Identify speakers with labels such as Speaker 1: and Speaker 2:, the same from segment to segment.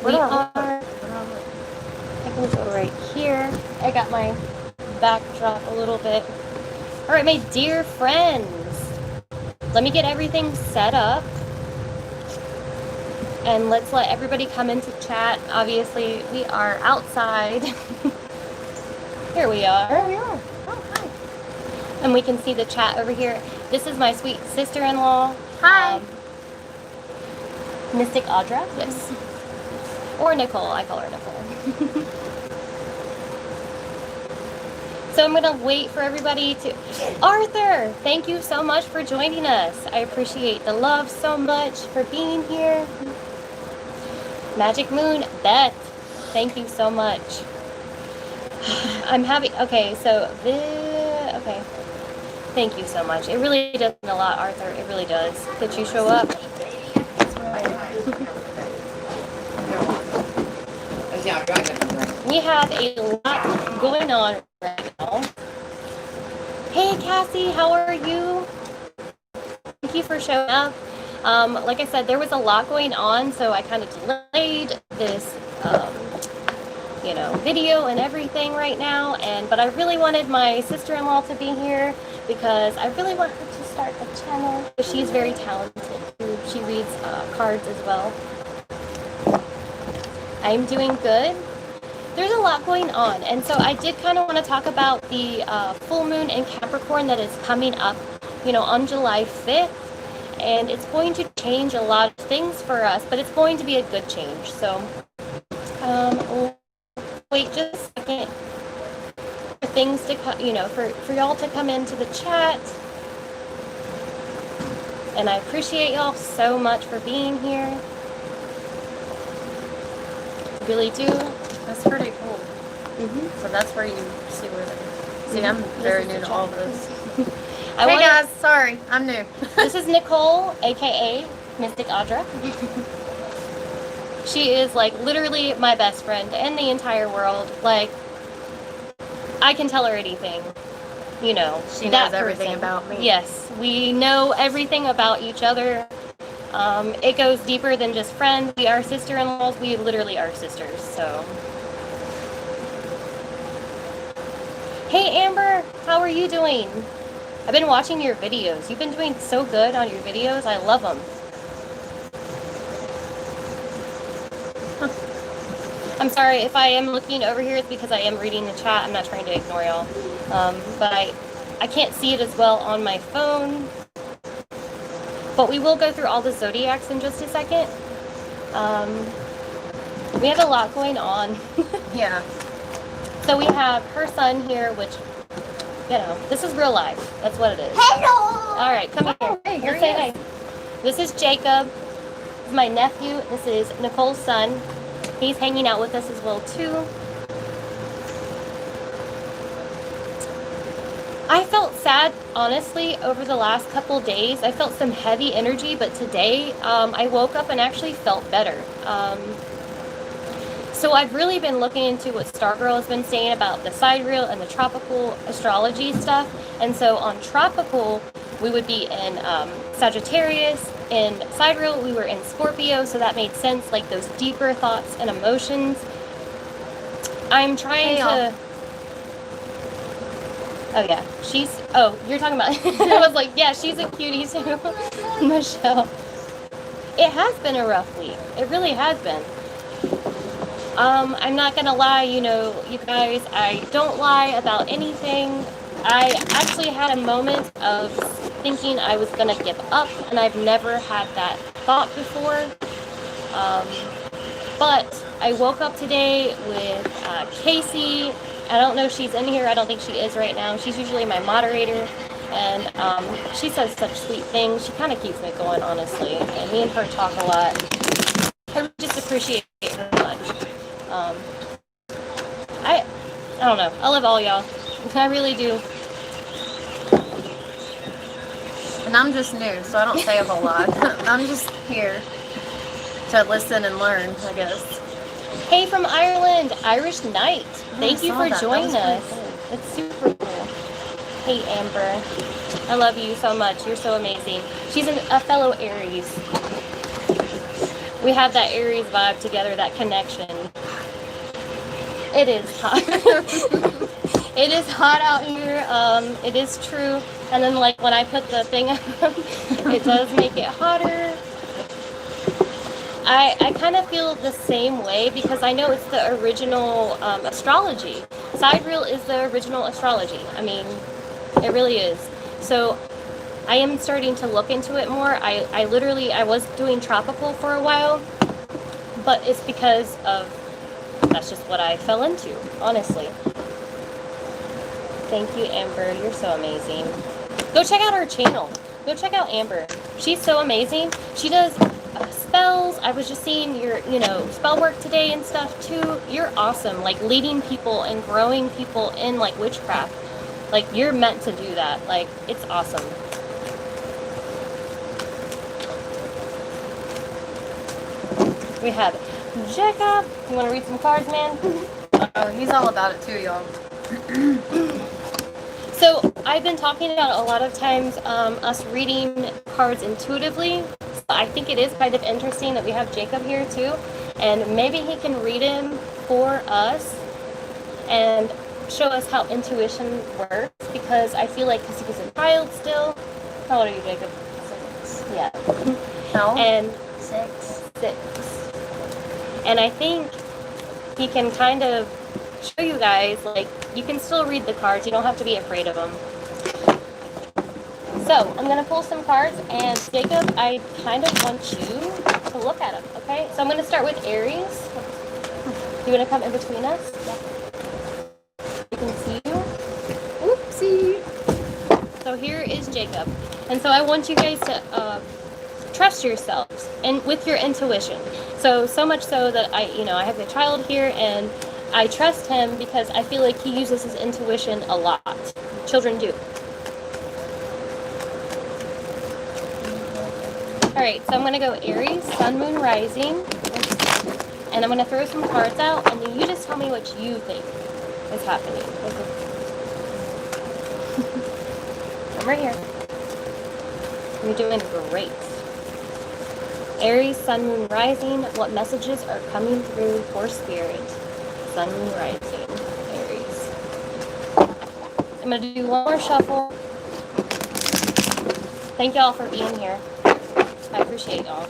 Speaker 1: We are, I can go right here. I got my backdrop a little bit. All right, my dear friends, let me get everything set up. And let's let everybody come into chat. Obviously, we are outside. Here we are.
Speaker 2: There we are. Oh, hi.
Speaker 1: And we can see the chat over here. This is my sweet sister-in-law.
Speaker 2: Hi.
Speaker 1: Mystic Audra, yes. Or Nicole, I call her Nicole. So I'm gonna wait for everybody to... Arthur, thank you so much for joining us. I appreciate the love so much for being here. Magic Moon, Beth, thank you so much. I'm happy. Okay, so okay. Thank you so much. It really does mean a lot, Arthur. It really does that you show up. We have a lot going on right now. Hey, Cassie, how are you? Thank you for showing up. Like I said, there was a lot going on, so I kind of delayed this, video and everything right now. But I really wanted my sister-in-law to be here because I really want her to start a channel. She's very talented too. She reads cards as well. I'm doing good. There's a lot going on, and so I did kind of want to talk about the full moon in Capricorn that is coming up, on July 5th. And it's going to change a lot of things for us, but it's going to be a good change. So, wait just a second for things to come, for y'all to come into the chat. And I appreciate y'all so much for being here. Really do.
Speaker 2: That's pretty cool. So that's where you see where they... See, I'm very new to all this. Hey guys, sorry, I'm new.
Speaker 1: This is Nicole, aka Mystic Audra. She is like literally my best friend in the entire world. Like, I can tell her anything. She
Speaker 2: knows everything about me.
Speaker 1: Yes, we know everything about each other. It goes deeper than just friends. We are sister-in-laws. We literally are sisters. So, hey Amber, how are you doing? I've been watching your videos. You've been doing so good on your videos. I love them. I'm sorry if I am looking over here. It's because I am reading the chat. I'm not trying to ignore y'all. But I can't see it as well on my phone. But we will go through all the zodiacs in just a second. We have a lot going on.
Speaker 2: Yeah.
Speaker 1: So we have her son here, which... this is real life. That's what it is.
Speaker 2: Hello!
Speaker 1: All right, come here.
Speaker 2: Hey, here
Speaker 1: Let's
Speaker 2: he
Speaker 1: say
Speaker 2: is.
Speaker 1: hi. This is Jacob. This is my nephew. This is Nicole's son. He's hanging out with us as well, too. I felt sad, honestly, over the last couple days. I felt some heavy energy, but today I woke up and actually felt better. So I've really been looking into what Stargirl has been saying about the sidereal and the tropical astrology stuff. And so on tropical, we would be in Sagittarius. In sidereal, we were in Scorpio. So that made sense, like those deeper thoughts and emotions. I'm trying to... Oh, yeah. Oh, you're talking about... I was like, yeah, she's a cutie too. Michelle. It has been a rough week. It really has been. I'm not gonna lie, you guys, I don't lie about anything. I actually had a moment of thinking I was gonna give up, and I've never had that thought before. But I woke up today with Casey. I don't know if she's in here. I don't think she is right now. She's usually my moderator, and she says such sweet things. She kind of keeps me going, honestly, and me and her talk a lot. I just appreciate her much. I don't know. I love all y'all. I really do.
Speaker 2: And I'm just new, so I don't say a whole lot. I'm just here to listen and learn, I guess.
Speaker 1: Hey, from Ireland, Irish Knight. Thank you for joining us.
Speaker 2: Cool.
Speaker 1: It's super cool. Hey, Amber. I love you so much. You're so amazing. She's a fellow Aries. We have that Aries vibe together, that connection. It is hot. It is hot out here. It is true. And then like when I put the thing on, it does make it hotter. I kind of feel the same way because I know it's the original astrology. Sidereal is the original astrology. I mean, it really is. So I am starting to look into it more. I was doing tropical for a while, but it's because of, that's just what I fell into, honestly. Thank you, Amber. You're so amazing. Go check out her channel. Go check out Amber. She's so amazing. She does spells. I was just seeing your, spell work today and stuff too. You're awesome. Like leading people and growing people in like witchcraft. Like you're meant to do that. Like it's awesome. We have Jacob. You want to read some cards, man?
Speaker 2: Oh, he's all about it too, y'all.
Speaker 1: So I've been talking about a lot of times us reading cards intuitively. So I think it is kind of interesting that we have Jacob here too. And maybe he can read him for us and show us how intuition works. Because I feel like, because he was a child still. How old are you, Jacob?
Speaker 2: 6.
Speaker 1: Yeah.
Speaker 2: No.
Speaker 1: And
Speaker 2: 6.
Speaker 1: And I think he can kind of show you guys, like, you can still read the cards. You don't have to be afraid of them. So, I'm going to pull some cards, and Jacob, I kind of want you to look at them, okay? So, I'm going to start with Aries. You want to come in between us? Yeah. You can see you. Oopsie. So, here is Jacob. And so, I want you guys to trust yourselves and with your intuition. So much so that I have a child here, and I trust him because I feel like he uses his intuition a lot. Children do. Alright, so I'm going to go Aries, Sun, Moon, Rising. And I'm going to throw some cards out, and then you just tell me what you think is happening. I'm right here. You're doing great. Aries, Sun, Moon, Rising. What messages are coming through for Spirit? Sun, Moon, Rising, Aries. I'm going to do one more shuffle. Thank y'all for being here. I appreciate y'all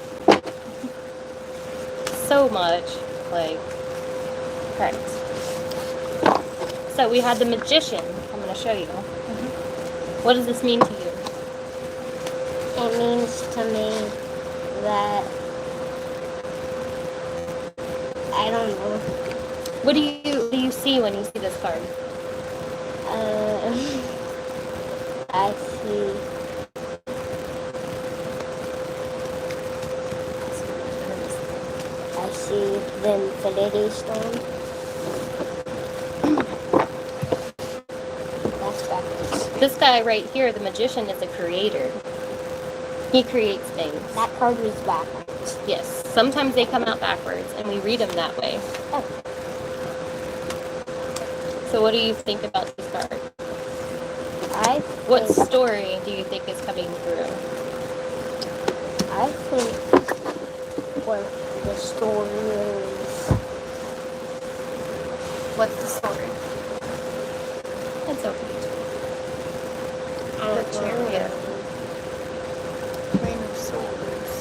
Speaker 1: so much. Like, correct. So we had the Magician. I'm going to show you. What does this mean to you?
Speaker 3: It means to me that I don't know.
Speaker 1: What do you see when you see this card?
Speaker 3: I see the Infinity Stone. That's backwards.
Speaker 1: This guy right here, the Magician, is a creator. He creates things.
Speaker 3: That card was backwards.
Speaker 1: Yes. Sometimes they come out backwards, and we read them that way.
Speaker 3: Oh.
Speaker 1: So what do you think about this card? What story do you think is coming through?
Speaker 3: I think what the story is.
Speaker 2: What's the story?
Speaker 1: It's okay.
Speaker 2: The Chariot. Queen of Swords.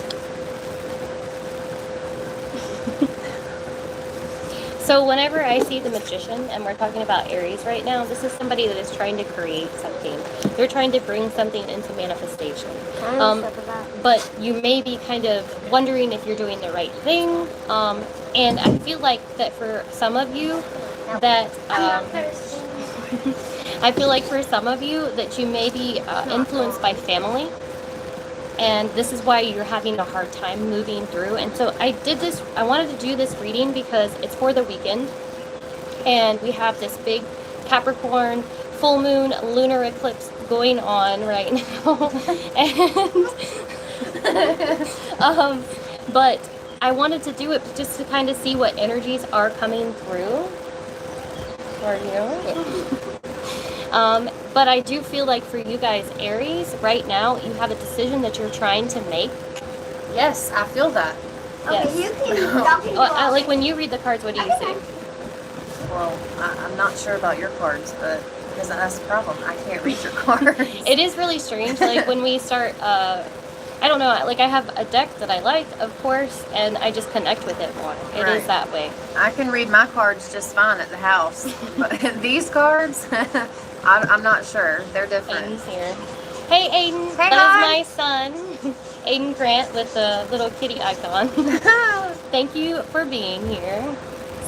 Speaker 1: So whenever I see the Magician, and we're talking about Aries right now, this is somebody that is trying to create something. They're trying to bring something into manifestation. But you may be kind of wondering if you're doing the right thing. And I feel like that for some of you, that I feel like for some of you that you may be influenced by family. And this is why you're having a hard time moving through. And so I wanted to do this reading because it's for the weekend. And we have this big Capricorn full moon lunar eclipse going on right now. And but I wanted to do it just to kind of see what energies are coming through. Or, but I do feel like for you guys, Aries, right now, you have a decision that you're trying to make.
Speaker 2: Yes, I feel that.
Speaker 1: Yes.
Speaker 3: Okay, you can stop and
Speaker 1: Like when you read the cards, what do you see?
Speaker 2: Well, I'm not sure about your cards, but because that's the problem. I can't read your cards.
Speaker 1: It is really strange. Like when we start, I don't know. Like I have a deck that I like, of course, and I just connect with it more. It is that way.
Speaker 2: I can read my cards just fine at the house, but these cards, I'm not sure. They're different.
Speaker 1: Aiden's here. Hey, Aiden.
Speaker 2: Hey,
Speaker 1: that is my son, Aiden Grant, with the little kitty icon. Thank you for being here,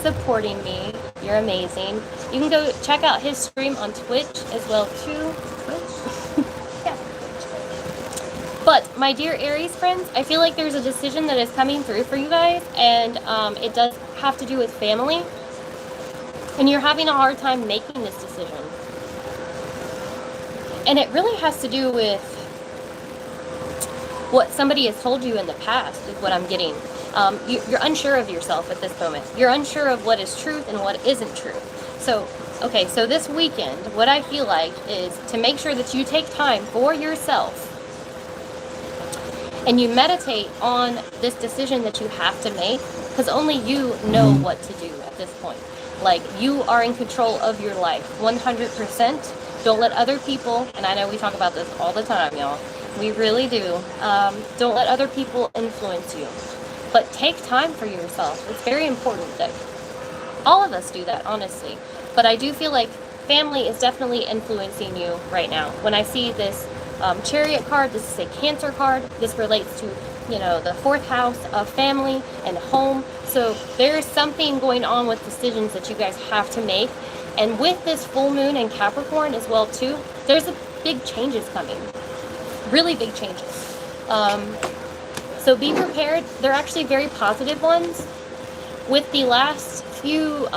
Speaker 1: supporting me. You're amazing. You can go check out his stream on Twitch as well too. Yeah. But my dear Aries friends, I feel like there's a decision that is coming through for you guys, and it does have to do with family, and you're having a hard time making this decision. And it really has to do with what somebody has told you in the past, is what I'm getting. You're unsure of yourself at this moment. You're unsure of what is truth and what isn't true. So, okay, so this weekend, what I feel like is to make sure that you take time for yourself and you meditate on this decision that you have to make, because only you know what to do at this point. Like, you are in control of your life, 100%. Don't let other people, and I know we talk about this all the time, y'all. We really do. Don't let other people influence you. But take time for yourself. It's very important that all of us do that, honestly. But I do feel like family is definitely influencing you right now. When I see this Chariot card, this is a Cancer card. This relates to, you know, the 4th house of family and home. So there's something going on with decisions that you guys have to make. And with this full moon in Capricorn as well too, there's a big changes coming. Really big changes. So be prepared. They're actually very positive ones. With the last few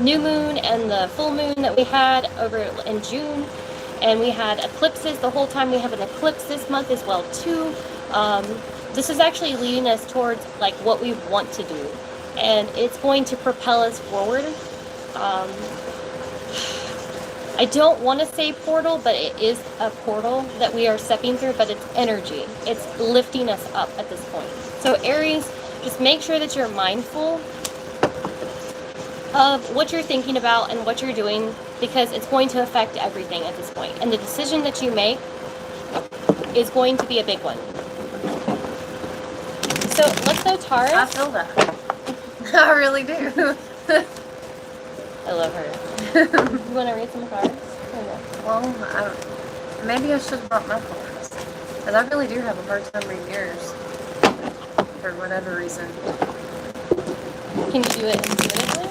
Speaker 1: new moon and the full moon that we had over in June, and we had eclipses the whole time. We have an eclipse this month as well too. This is actually leading us towards like what we want to do, and it's going to propel us forward. I don't want to say portal, but it is a portal that we are stepping through, but it's energy. It's lifting us up at this point. So Aries, just make sure that you're mindful of what you're thinking about and what you're doing, because it's going to affect everything at this point. And the decision that you make is going to be a big one. So let's go Taurus.
Speaker 2: I feel that. I really do.
Speaker 1: I love her. You want to read some cards?
Speaker 2: Well, maybe I should have brought my cards. Because I really do have a hard time reading yours. For whatever reason.
Speaker 1: Can you do it intuitively?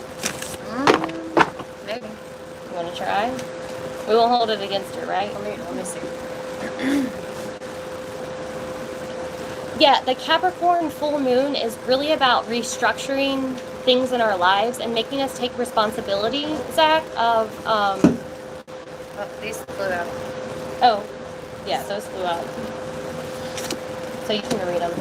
Speaker 2: Maybe.
Speaker 1: You want to try? We won't hold it against her, right?
Speaker 2: Let me see.
Speaker 1: Yeah, the Capricorn full moon is really about restructuring things in our lives and making us take responsibility, Zach, of,
Speaker 2: Oh, these flew out.
Speaker 1: oh, yeah, those flew out. So you can read them.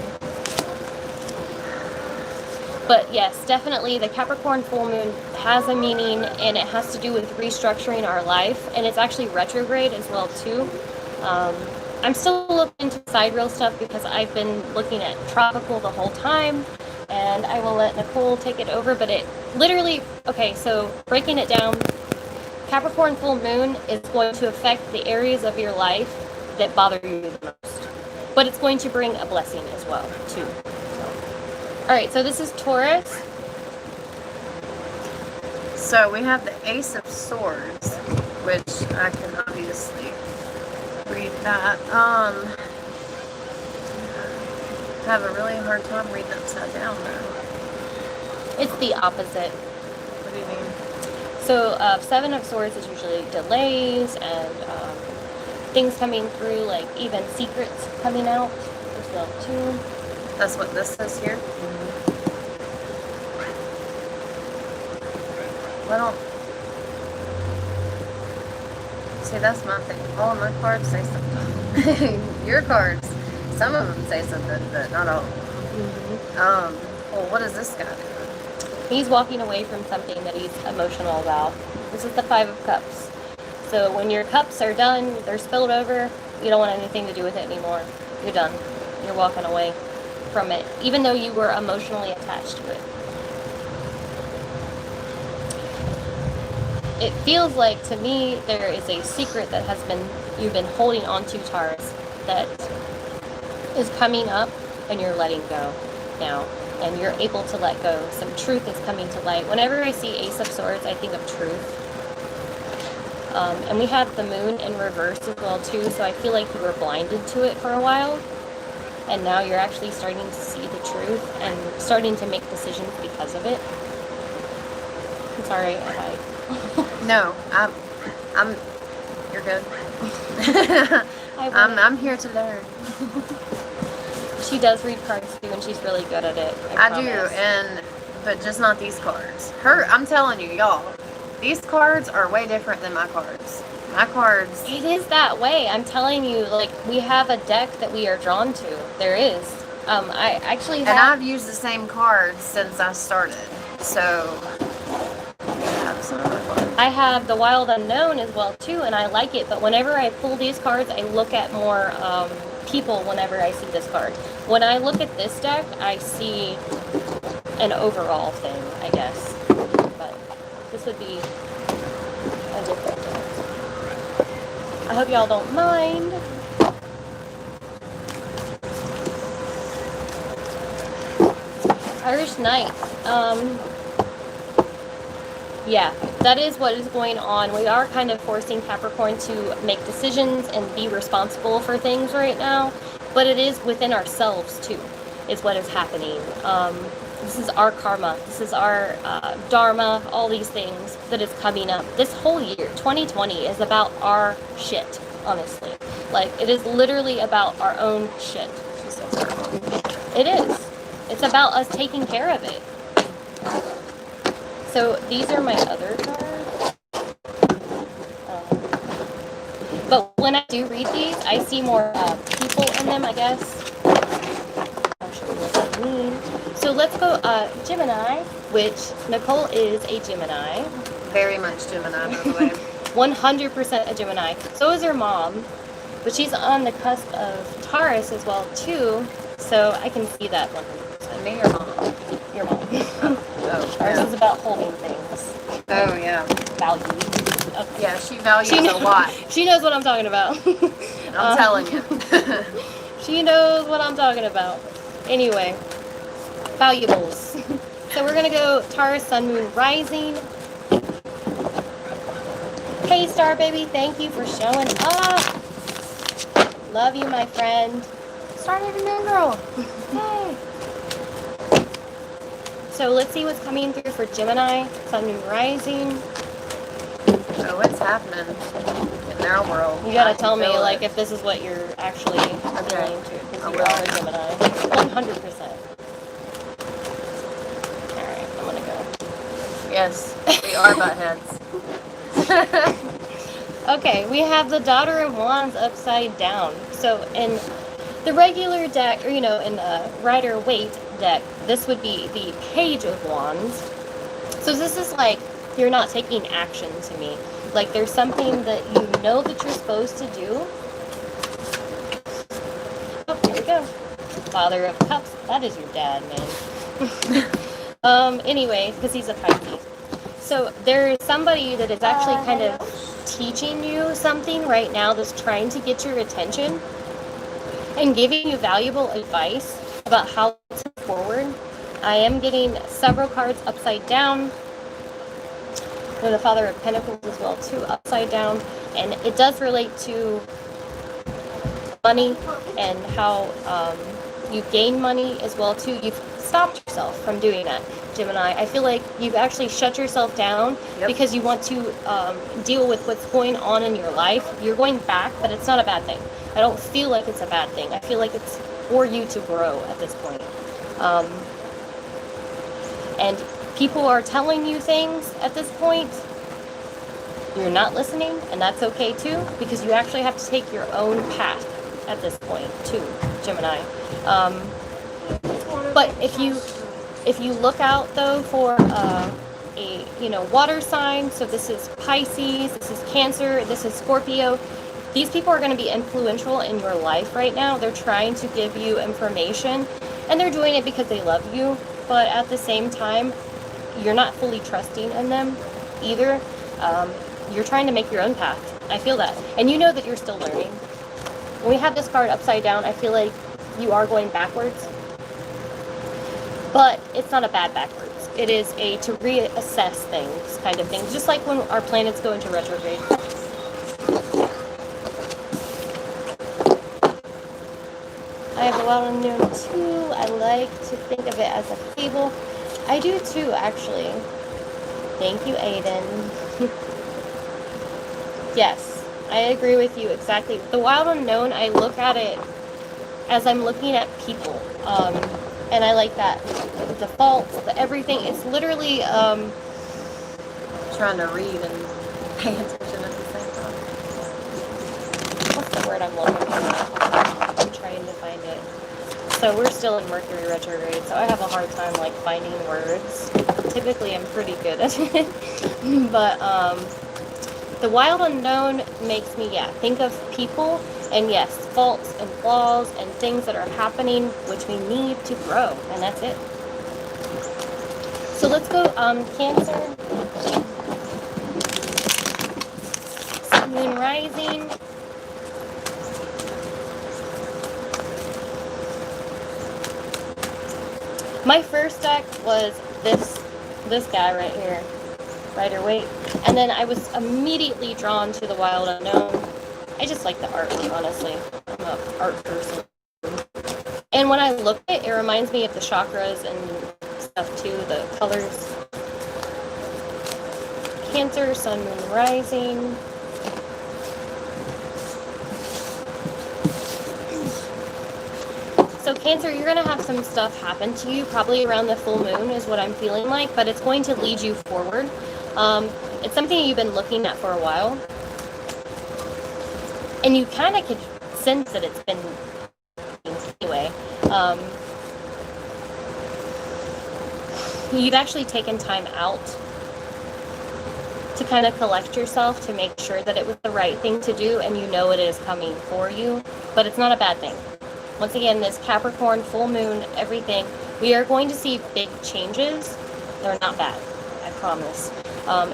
Speaker 1: But yes, definitely the Capricorn full moon has a meaning, and it has to do with restructuring our life, and it's actually retrograde as well too. I'm still looking into sidereal stuff because I've been looking at tropical the whole time, and I will let Nicole take it over, but it literally, okay, so breaking it down, Capricorn full moon is going to affect the areas of your life that bother you the most, but it's going to bring a blessing as well too. All right, so this is Taurus.
Speaker 2: So we have the Ace of Swords, which I can obviously read that. I have a really hard time reading upside down though.
Speaker 1: It's the opposite.
Speaker 2: What do you mean?
Speaker 1: So 7 of Swords is usually delays and things coming through, like even secrets coming out as well too.
Speaker 2: That's what this says here? I don't... See, that's my thing. All of my cards say something. Your cards, some of them say something, but not all. Well, what does this guy do?
Speaker 1: He's walking away from something that he's emotional about. This is the 5 of Cups. So when your cups are done, they're spilled over, you don't want anything to do with it anymore. You're done. You're walking away. from it, even though you were emotionally attached to it. It feels like, to me, there is a secret that you've been holding on to, Taurus, that is coming up, and you're letting go now, and you're able to let go. Some truth is coming to light. Whenever I see Ace of Swords, I think of truth. And we have the moon in reverse as well too, so I feel like you were blinded to it for a while, and now you're actually starting to see the truth and starting to make decisions because of it. I'm sorry if I...
Speaker 2: No, you're good. I'm here to learn.
Speaker 1: She does read cards too, and she's really good at it.
Speaker 2: I do, but just not these cards. I'm telling you, y'all, these cards are way different than my cards. My cards...
Speaker 1: It is that way. I'm telling you, like, we have a deck that we are drawn to. There is. I actually have...
Speaker 2: And I've used the same cards since I started, so...
Speaker 1: I have the Wild Unknown as well too, and I like it, but whenever I pull these cards, I look at more people whenever I see this card. When I look at this deck, I see an overall thing, I guess. But this would be a different deck. I hope y'all don't mind. Irish Knight. Yeah, that is what is going on. We are kind of forcing Capricorn to make decisions and be responsible for things right now, but it is within ourselves too, is what is happening. This is our karma. This is our dharma, all these things that is coming up. This whole year, 2020, is about our shit, honestly. Like, it is literally about our own shit. It is. It's about us taking care of it. So these are my other cards. But when I do read these, I see more people in them, I guess. I'll show you what I mean. So let's go Gemini, which Nicole is a Gemini.
Speaker 2: Very much Gemini, by the way.
Speaker 1: 100% a Gemini. So is her mom. But she's on the cusp of Taurus as well, too. So I can see that 100%.
Speaker 2: Me or mom?
Speaker 1: Your mom.
Speaker 2: Oh,
Speaker 1: Ours
Speaker 2: yeah.
Speaker 1: is about holding things.
Speaker 2: Oh, yeah.
Speaker 1: Value. Okay.
Speaker 2: Yeah, she values a lot.
Speaker 1: She knows what I'm talking about.
Speaker 2: I'm telling you.
Speaker 1: She knows what I'm talking about. Anyway, valuables. So we're going to go Taurus, Sun, Moon, Rising. Hey, Star Baby, thank you for showing up. Love you, my friend. Star Baby Moon Girl. Yay. So let's see what's coming through for Gemini, Sun, Moon, Rising.
Speaker 2: Oh, what's happening in their world?
Speaker 1: You gotta tell me, like, if this is what you're actually feeling to, because you are a Gemini. 100%. Alright, I'm gonna go.
Speaker 2: Yes, we are butt heads.
Speaker 1: Okay, we have the Daughter of Wands upside down. So in the regular deck, or in the Rider-Waite deck, this would be the Page of Wands. So this is like, you're not taking action to me. Like, there's something that you know that you're supposed to do. Oh, here we go. Father of Cups. That is your dad, man. Anyway, because he's a Pisces. So there is somebody that is actually kind of teaching you something right now that's trying to get your attention and giving you valuable advice about how to move forward. I am getting several cards upside down. The Father of Pentacles as well too, upside down, and it does relate to money and how you gain money as well too. You've stopped yourself from doing that, Gemini. I feel like you've actually shut yourself down because you want to deal with what's going on in your life. You're going back, but it's not a bad thing. I don't feel like it's a bad thing. I feel like it's for you to grow at this point. And people are telling you things at this point. You're not listening, and that's okay too, because you actually have to take your own path at this point too, Gemini. But if you look out though for a water sign, so this is Pisces, this is Cancer, this is Scorpio. These people are going to be influential in your life right now. They're trying to give you information And they're doing it because they love you, but at the same time, you're not fully trusting in them either. You're trying to make your own path. I feel that. And you know that you're still learning. When we have this card upside down, I feel like you are going backwards. But it's not a bad backwards. It is a to reassess things kind of thing. Just like when our planets go into retrograde. I have a wild unknown too. I like to think of it as a fable. I do too, actually. Thank you, Aiden. Yes, I agree with you exactly. The wild unknown, I look at it as I'm looking at people. And I like that. The faults, the everything. It's literally
Speaker 2: Trying to read and pay attention at the same time.
Speaker 1: what's the word I'm looking for? I'm trying to find it. So we're still in Mercury retrograde, so I have a hard time like finding words. Typically I'm pretty good at it. But the wild unknown makes me, think of people, and yes, faults and flaws and things that are happening which we need to grow, and that's it. So let's go Cancer. Moon rising. My first deck was this guy right here, Rider-Waite, and then I was immediately drawn to the wild unknown. I just like the artwork, honestly. I'm an art person. And when I look at it, it reminds me of the chakras and stuff too, the colors. Cancer, Sun, Moon, Rising. So Cancer, you're going to have some stuff happen to you, probably around the full moon is what I'm feeling like, but it's going to lead you forward. It's something you've been looking at for a while. And you kind of could sense that it's been anyway. You've actually taken time out to kind of collect yourself to make sure that it was the right thing to do, and you know it is coming for you, but it's not a bad thing. Once again, this Capricorn, full moon, everything, we are going to see big changes. They're not bad, I promise.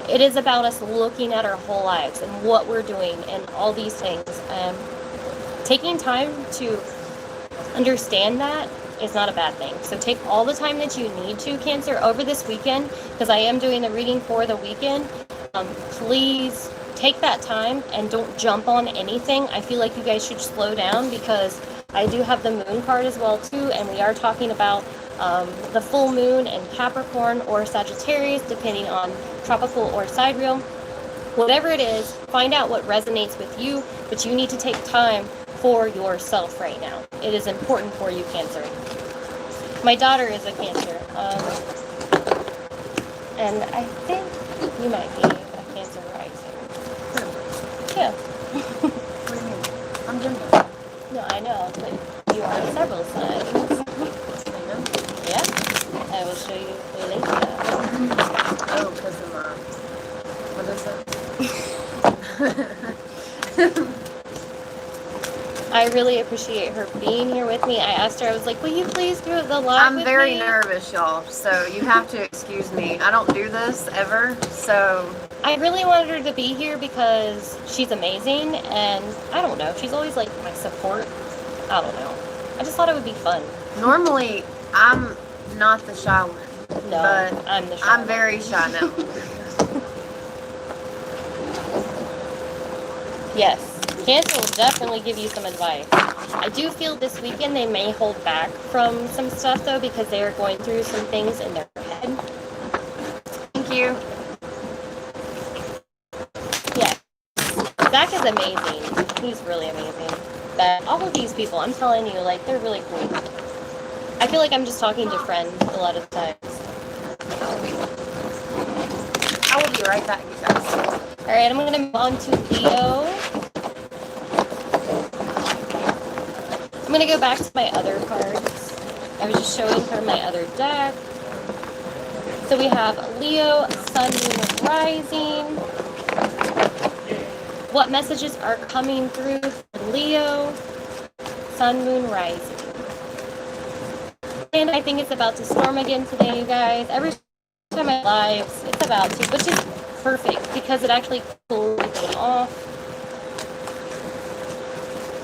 Speaker 1: It is about us looking at our whole lives and what we're doing and all these things. Taking time to understand that is not a bad thing. So take all the time that you need to, Cancer, over this weekend, because I am doing the reading for the weekend. Please take that time and don't jump on anything. I feel like you guys should slow down, because I do have the moon card as well too, and we are talking about the full moon in Capricorn or Sagittarius, depending on tropical or sidereal. Whatever it is, find out what resonates with you, but you need to take time for yourself right now. It is important for you, Cancer. My daughter is a Cancer, and I think you might be a Cancer rising. Yeah.
Speaker 2: What do you mean? I'm Gemini.
Speaker 1: No, I know, but you are several signs.
Speaker 2: I know.
Speaker 1: Yeah, I will show you later.
Speaker 2: Oh, because of my... What is it?
Speaker 1: I really appreciate her being here with me. I asked her, I was like, will you please do the live with
Speaker 2: I'm very
Speaker 1: me?
Speaker 2: nervous, y'all, so you have to excuse me. I don't do this ever, so...
Speaker 1: I really wanted her to be here because she's amazing, and I don't know, she's always like my support. I don't know. I just thought it would be fun.
Speaker 2: Normally, I'm not the shy one,
Speaker 1: No,
Speaker 2: but
Speaker 1: I'm the shy
Speaker 2: I'm
Speaker 1: one.
Speaker 2: very shy now.
Speaker 1: Yes, Cancer will definitely give you some advice. I do feel this weekend they may hold back from some stuff though, because they are going through some things in their head.
Speaker 2: Thank you.
Speaker 1: Yeah, Zach is amazing. He's really amazing. But all of these people, I'm telling you, like, they're really cool. I feel like I'm just talking to friends a lot of times.
Speaker 2: I will be right back, you guys.
Speaker 1: Alright, I'm going to move on to Leo. I'm going to go back to my other cards. I was just showing her my other deck. So we have Leo, Sun, Moon, Rising. What messages are coming through for Leo, Sun, Moon, Rising? And I think it's about to storm again today, you guys. Every time I live, it's about to, which is perfect because it actually cools everything off.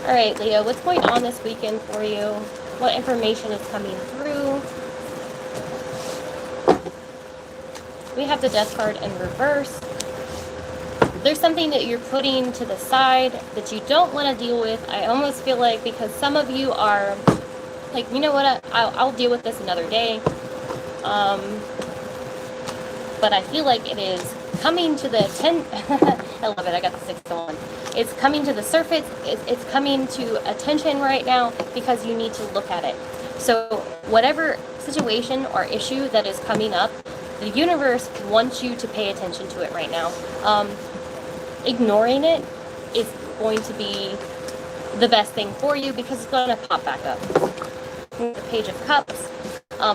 Speaker 1: All right, Leo, what's going on this weekend for you? What information is coming through? We have the Death card in reverse. There's something that you're putting to the side that you don't want to deal with. I almost feel like because some of you are like, you know what, I'll deal with this another day. But I feel like it is coming to the I love it, I got the 6th one. It's coming to the surface, it's coming to attention right now because you need to look at it. So whatever situation or issue that is coming up, the universe wants you to pay attention to it right now. Ignoring it is going to be the best thing for you because it's going to pop back up. The Page of Cups.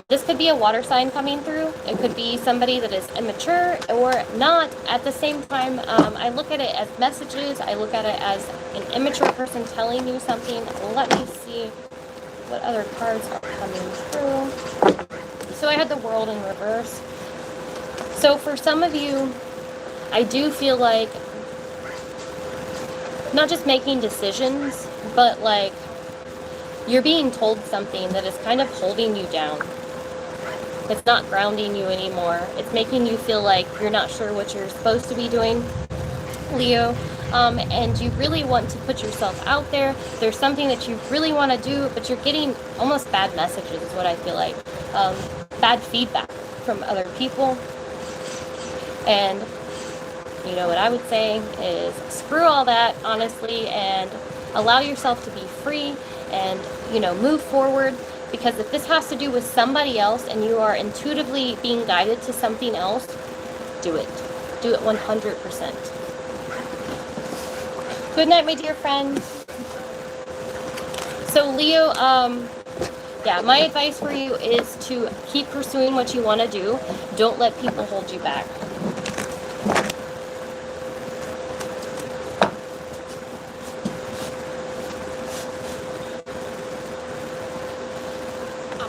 Speaker 1: This could be a water sign coming through. It could be somebody that is immature or not. At the same time, I look at it as messages. I look at it as an immature person telling you something. Let me see what other cards are coming through. So I had the World in reverse. So for some of you, I do feel like not just making decisions, but like you're being told something that is kind of holding you down. It's not grounding you anymore. It's making you feel like you're not sure what you're supposed to be doing, Leo. And you really want to put yourself out there. There's something that you really want to do, but you're getting almost bad messages is what I feel like. Bad feedback from other people. And you know what I would say is screw all that, honestly, and allow yourself to be free and, you know, move forward. Because if this has to do with somebody else and you are intuitively being guided to something else, do it. Do it 100%. Good night, my dear friend. So Leo, yeah, my advice for you is to keep pursuing what you want to do. Don't let people hold you back.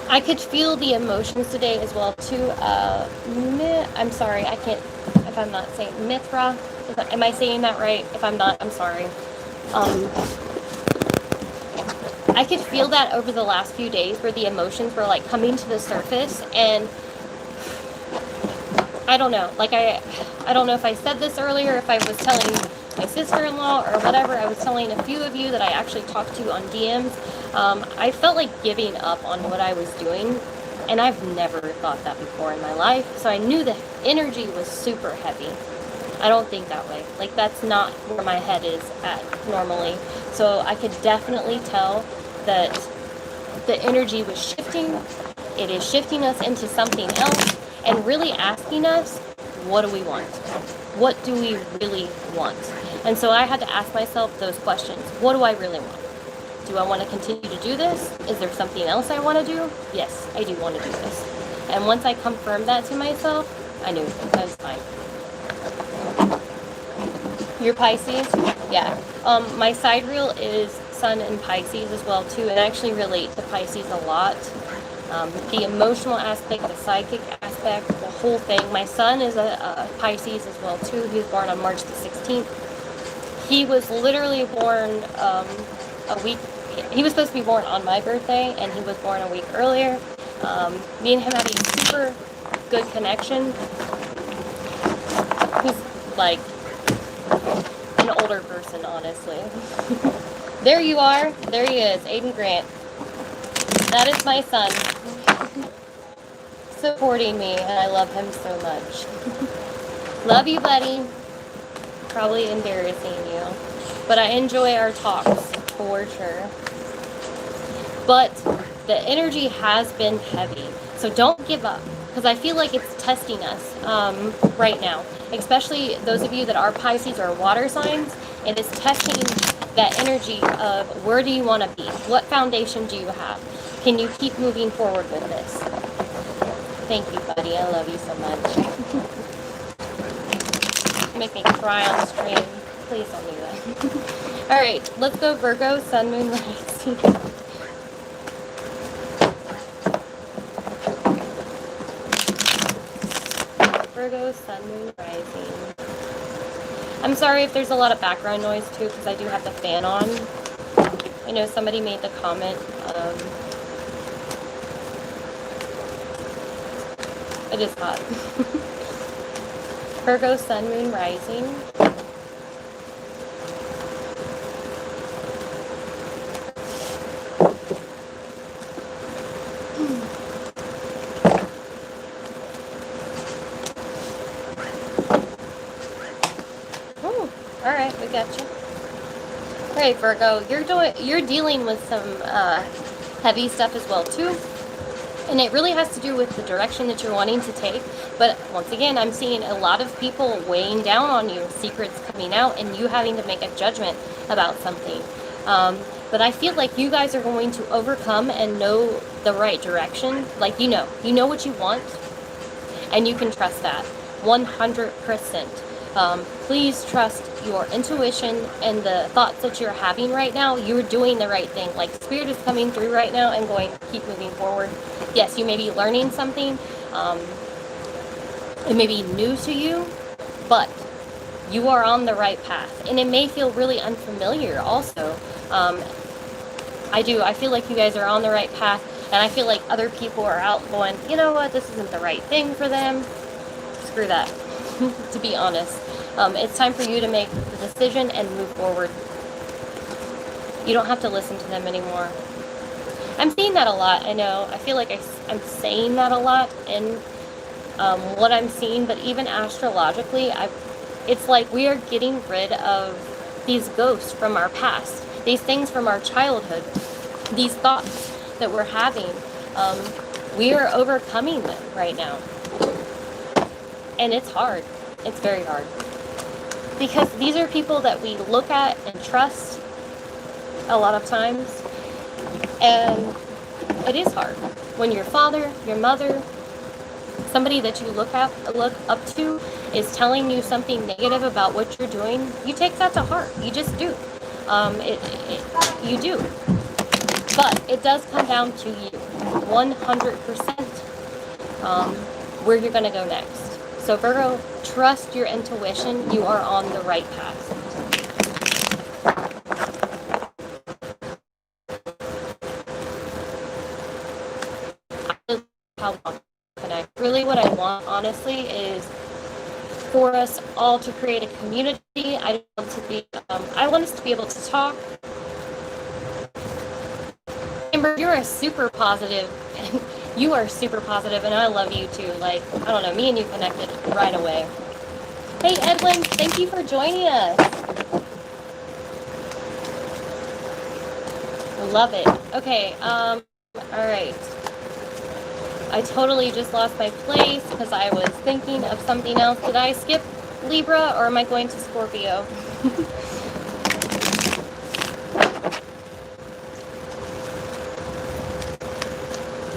Speaker 1: I could feel the emotions today as well too. I'm sorry, I can't, if I'm not saying Mithra, am I saying that right? If I'm not, I'm sorry. I could feel that over the last few days where the emotions were like coming to the surface, and I don't know, like I don't know if I said this earlier, if I was telling my sister-in-law or whatever. I was telling a few of you that I actually talked to on DMs. I felt like giving up on what I was doing, and I've never thought that before in my life. So I knew the energy was super heavy. I don't think that way. Like, that's not where my head is at normally. So I could definitely tell that the energy was shifting. It is shifting us into something else and really asking us, what do we want? What do we really want? And so I had to ask myself those questions. What do I really want? Do I want to continue to do this? Is there something else I want to do? Yes, I do want to do this. And once I confirmed that to myself, I knew I was fine. You're Pisces? Yeah. My sidereal is Sun in Pisces as well too, and I actually relate to Pisces a lot. The emotional aspect, the psychic aspect, the whole thing. My son is a Pisces as well too. He was born on March the 16th. He was literally born a week. He was supposed to be born on my birthday, and he was born a week earlier. Me and him have a super good connection. He's like an older person, honestly. There you are. There he is, Aiden Grant. That is my son. Supporting me, and I love him so much. Love you, buddy. Probably embarrassing you, but I enjoy our talks for sure. But the energy has been heavy, so don't give up, because I feel like it's testing us right now, especially those of you that are Pisces or water signs. It is testing that energy of where do you want to be? What foundation do you have? Can you keep moving forward with this? Thank you, buddy. I love you so much. You make me cry on the stream. Please don't do that. All right, let's go Virgo, Sun, Moon, Rising. Virgo, Sun, Moon, Rising. I'm sorry if there's a lot of background noise too, because I do have the fan on. I know somebody made the comment. It is hot. Virgo, Sun, Moon, Rising. All right, we got you. All right, Virgo, you're dealing with some heavy stuff as well too, and it really has to do with the direction that you're wanting to take. But once again, I'm seeing a lot of people weighing down on you, secrets coming out, and you having to make a judgment about something. But I feel like you guys are going to overcome and know the right direction. Like you know what you want, and you can trust that 100%. Please trust your intuition and the thoughts that you're having right now. You're doing the right thing. Like Spirit is coming through right now and going, keep moving forward. Yes, you may be learning something. It may be new to you, but you are on the right path. And it may feel really unfamiliar also. I feel like you guys are on the right path. And I feel like other people are out going, you know what, this isn't the right thing for them. Screw that, to be honest. It's time for you to make the decision and move forward. You don't have to listen to them anymore. I'm seeing that a lot, I know. I feel like I'm saying that a lot in what I'm seeing, but even astrologically, it's like we are getting rid of these ghosts from our past, these things from our childhood, these thoughts that we're having. We are overcoming them right now. And it's hard. It's very hard. Because these are people that we look at and trust a lot of times. And it is hard. When your father, your mother, somebody that you look up to is telling you something negative about what you're doing, you take that to heart. You just do. You do. But it does come down to you, 100%, where you're going to go next. So Virgo, trust your intuition. You are on the right path. Really what I want, honestly, is for us all to create a community. I want us to be able to talk. Amber, you're a super positive. You are super positive, and I love you too. Like, I don't know, me and you connected right away. Hey, Edwin, thank you for joining us. Love it. Okay, all right. I totally just lost my place because I was thinking of something else. Did I skip Libra, or am I going to Scorpio?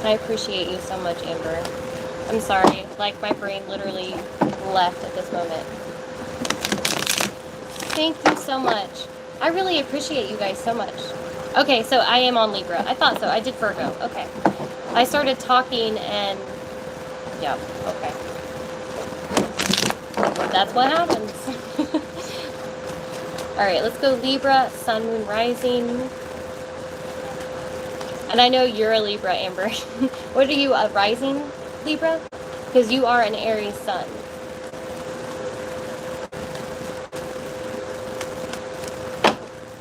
Speaker 1: I appreciate you so much, Amber. I'm sorry, like my brain literally left at this moment. Thank you so much. I really appreciate you guys so much. Okay, so I am on Libra. I thought so. I did Virgo. Okay. I started talking and... yeah, okay. That's what happens. Alright, let's go Libra, Sun, Moon, Rising. And I know you're a Libra, Amber. What are you, a rising Libra? Because you are an Aries sun.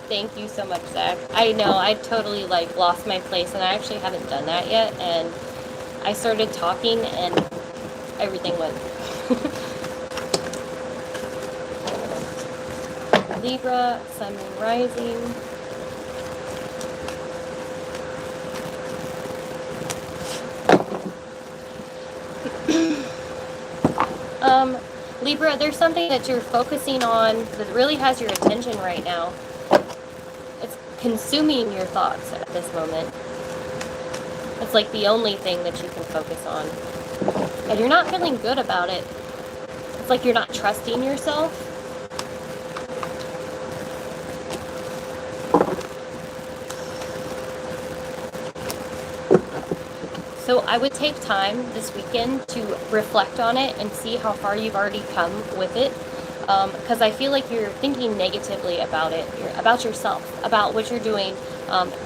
Speaker 1: Thank you so much, Zach. I know, I totally lost my place, and I actually haven't done that yet. And I started talking, and everything went. Libra, Sun, Moon, Rising. Libra, there's something that you're focusing on that really has your attention right now. It's consuming your thoughts at this moment. It's like the only thing that you can focus on. And you're not feeling good about it. It's like you're not trusting yourself. So I would take time this weekend to reflect on it and see how far you've already come with it. Because I feel like you're thinking negatively about it, about yourself, about what you're doing,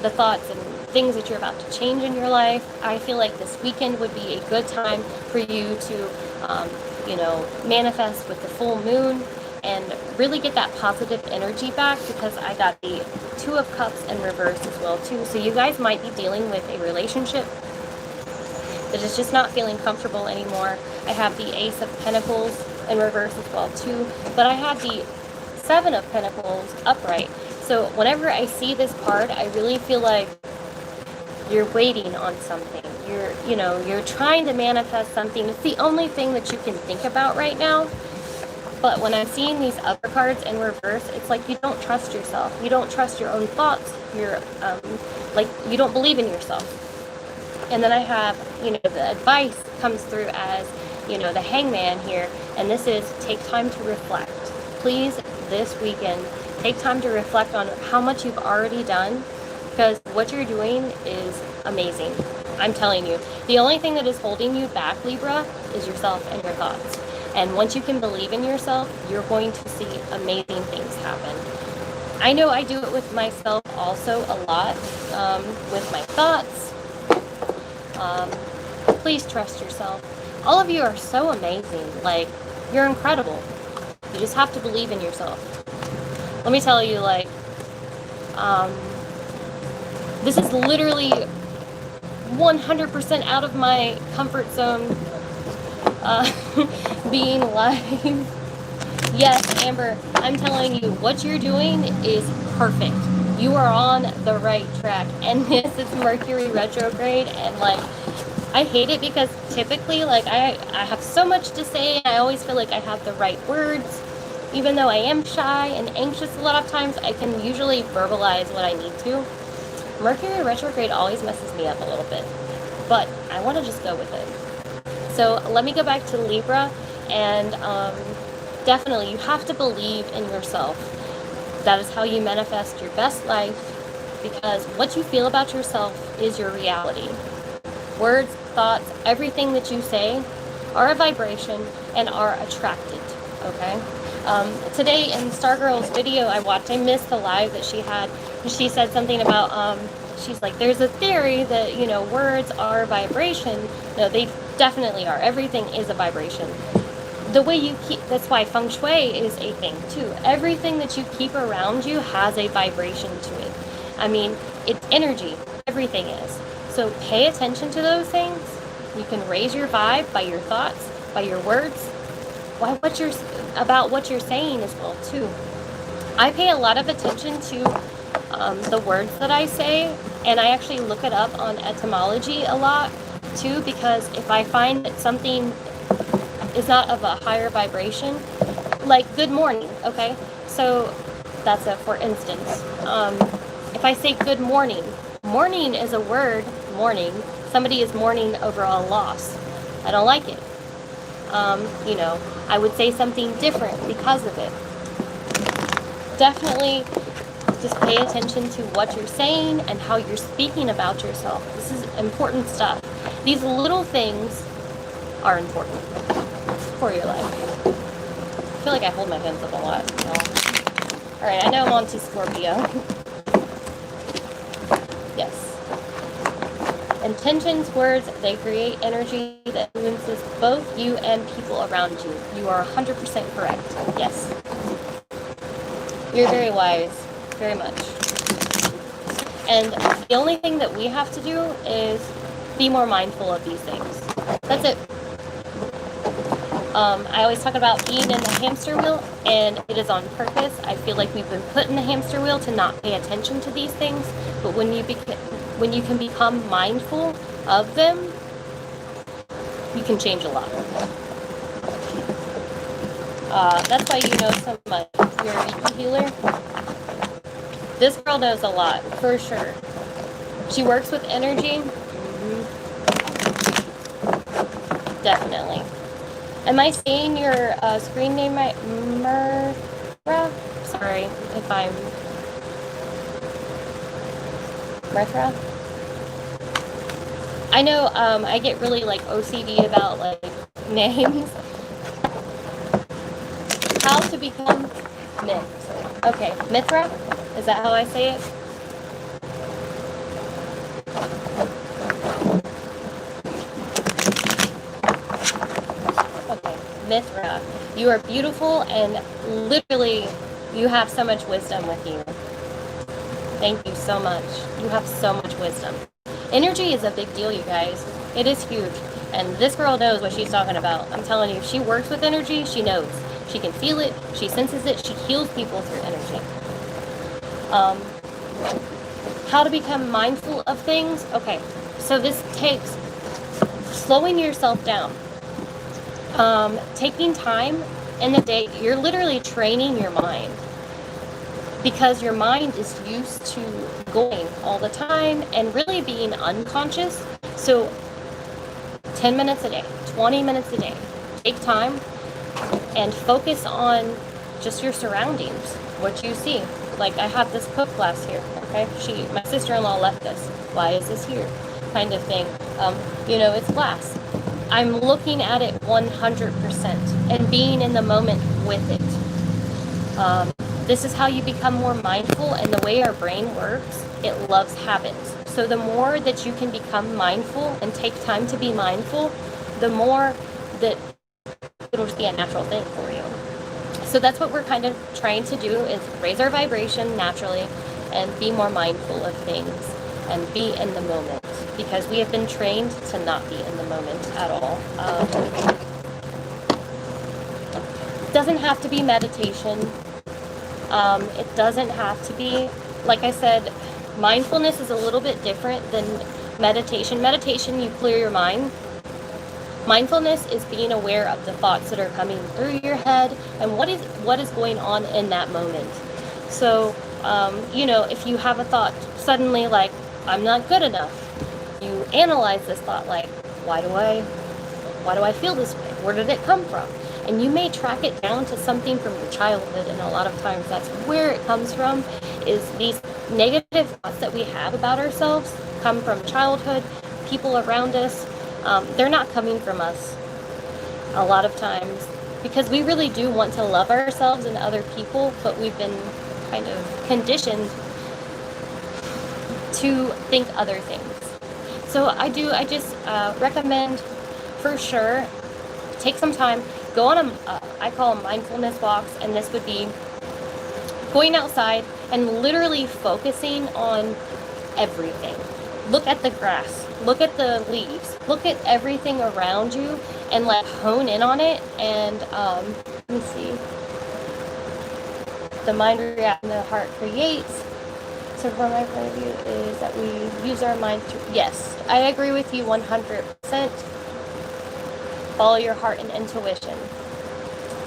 Speaker 1: the thoughts and things that you're about to change in your life. I feel like this weekend would be a good time for you to, manifest with the full moon and really get that positive energy back, because I got the Two of Cups in reverse as well too. So you guys might be dealing with a relationship that is just not feeling comfortable anymore. I have the Ace of Pentacles in reverse as well too, but I have the Seven of Pentacles upright. So whenever I see this card, I really feel like you're waiting on something. You're trying to manifest something. It's the only thing that you can think about right now. But when I'm seeing these other cards in reverse, it's like you don't trust yourself. You don't trust your own thoughts. You're you don't believe in yourself. And then I have, the advice comes through as, the Hangman here. And this is take time to reflect. Please, this weekend, take time to reflect on how much you've already done, because what you're doing is amazing. I'm telling you. The only thing that is holding you back, Libra, is yourself and your thoughts. And once you can believe in yourself, you're going to see amazing things happen. I know I do it with myself also a lot, with my thoughts. Please trust yourself. All of you are so amazing. Like, you're incredible. You just have to believe in yourself. Let me tell you, this is literally 100% out of my comfort zone, being live. Yes, Amber, I'm telling you, what you're doing is perfect. You are on the right track. And this is Mercury retrograde, and I hate it because typically, I have so much to say, and I always feel like I have the right words. Even though I am shy and anxious a lot of times, I can usually verbalize what I need to. Mercury retrograde always messes me up a little bit, but I want to just go with it. So let me go back to Libra, and definitely you have to believe in yourself. That is how you manifest your best life, because what you feel about yourself is your reality. Words, thoughts, everything that you say are a vibration and are attracted, okay? Today in Stargirl's video I watched, I missed the live that she had. She said something about, she's like, there's a theory that, words are vibration. No, they definitely are. Everything is a vibration. The way you keep, that's why feng shui is a thing too. Everything that you keep around you has a vibration to it. I mean, it's energy. Everything is. So pay attention to those things. You can raise your vibe by your thoughts, by your words, about what you're saying as well too. I pay a lot of attention to the words that I say, and I actually look it up on etymology a lot too, because if I find that something is not of a higher vibration, like good morning, okay? So that's a for instance. If I say good morning, mourning is a word, mourning. Somebody is mourning over a loss. I don't like it. I would say something different because of it. Definitely just pay attention to what you're saying and how you're speaking about yourself. This is important stuff. These little things are important for your life. I feel like I hold my hands up a lot. So. All right, I know I'm on to Scorpio. Yes. Intentions, words, they create energy that influences both you and people around you. You are 100% correct. Yes. You're very wise. Very much. And the only thing that we have to do is be more mindful of these things. That's it. I always talk about being in the hamster wheel, and it is on purpose. I feel like we've been put in the hamster wheel to not pay attention to these things, but when you can become mindful of them, you can change a lot. That's why you know so much. You're a Reiki healer. This girl knows a lot, for sure. She works with energy. Definitely. Am I saying your screen name right? Murthra? Sorry if I'm... Murthra? I know I get really like OCD about like names. How to become Myth. Okay, Mithra? Is that how I say it? Okay, Mithra. You are beautiful and literally you have so much wisdom with you. Thank you so much. You have so much wisdom. Energy is a big deal, you guys. It is huge. And this girl knows what she's talking about. I'm telling you, she works with energy, she knows. She can feel it, she senses it, she heals people through energy. How to become mindful of things? Okay, so this takes slowing yourself down. Taking time in the day, you're literally training your mind. Because your mind is used to going all the time and really being unconscious. So 10 minutes a day, 20 minutes a day, take time and focus on just your surroundings, what you see. Like I have this cook glass here, okay? My sister-in-law left this. Why is this here? Kind of thing. It's glass. I'm looking at it 100% and being in the moment with it. This is how you become more mindful, and the way our brain works, it loves habits. So the more that you can become mindful and take time to be mindful, the more that it'll just be a natural thing for you. So that's what we're kind of trying to do, is raise our vibration naturally and be more mindful of things and be in the moment, because we have been trained to not be in the moment at all. It doesn't have to be meditation. It doesn't have to be, like I said, mindfulness is a little bit different than meditation. Meditation, you clear your mind. Mindfulness is being aware of the thoughts that are coming through your head and what is going on in that moment. So, if you have a thought suddenly like, I'm not good enough, you analyze this thought like, why do I feel this way? Where did it come from? And you may track it down to something from your childhood, and a lot of times that's where it comes from, is these negative thoughts that we have about ourselves come from childhood, people around us. They're not coming from us a lot of times, because we really do want to love ourselves and other people, but we've been kind of conditioned to think other things. So I just recommend, for sure, take some time, go on I call them mindfulness walks, and this would be going outside and literally focusing on everything. Look at the grass, look at the leaves, look at everything around you, and like hone in on it. And let me see. The mind reacts and the heart creates. So from my point of view is that we use our mind to, yes, I agree with you 100%. Follow your heart and intuition.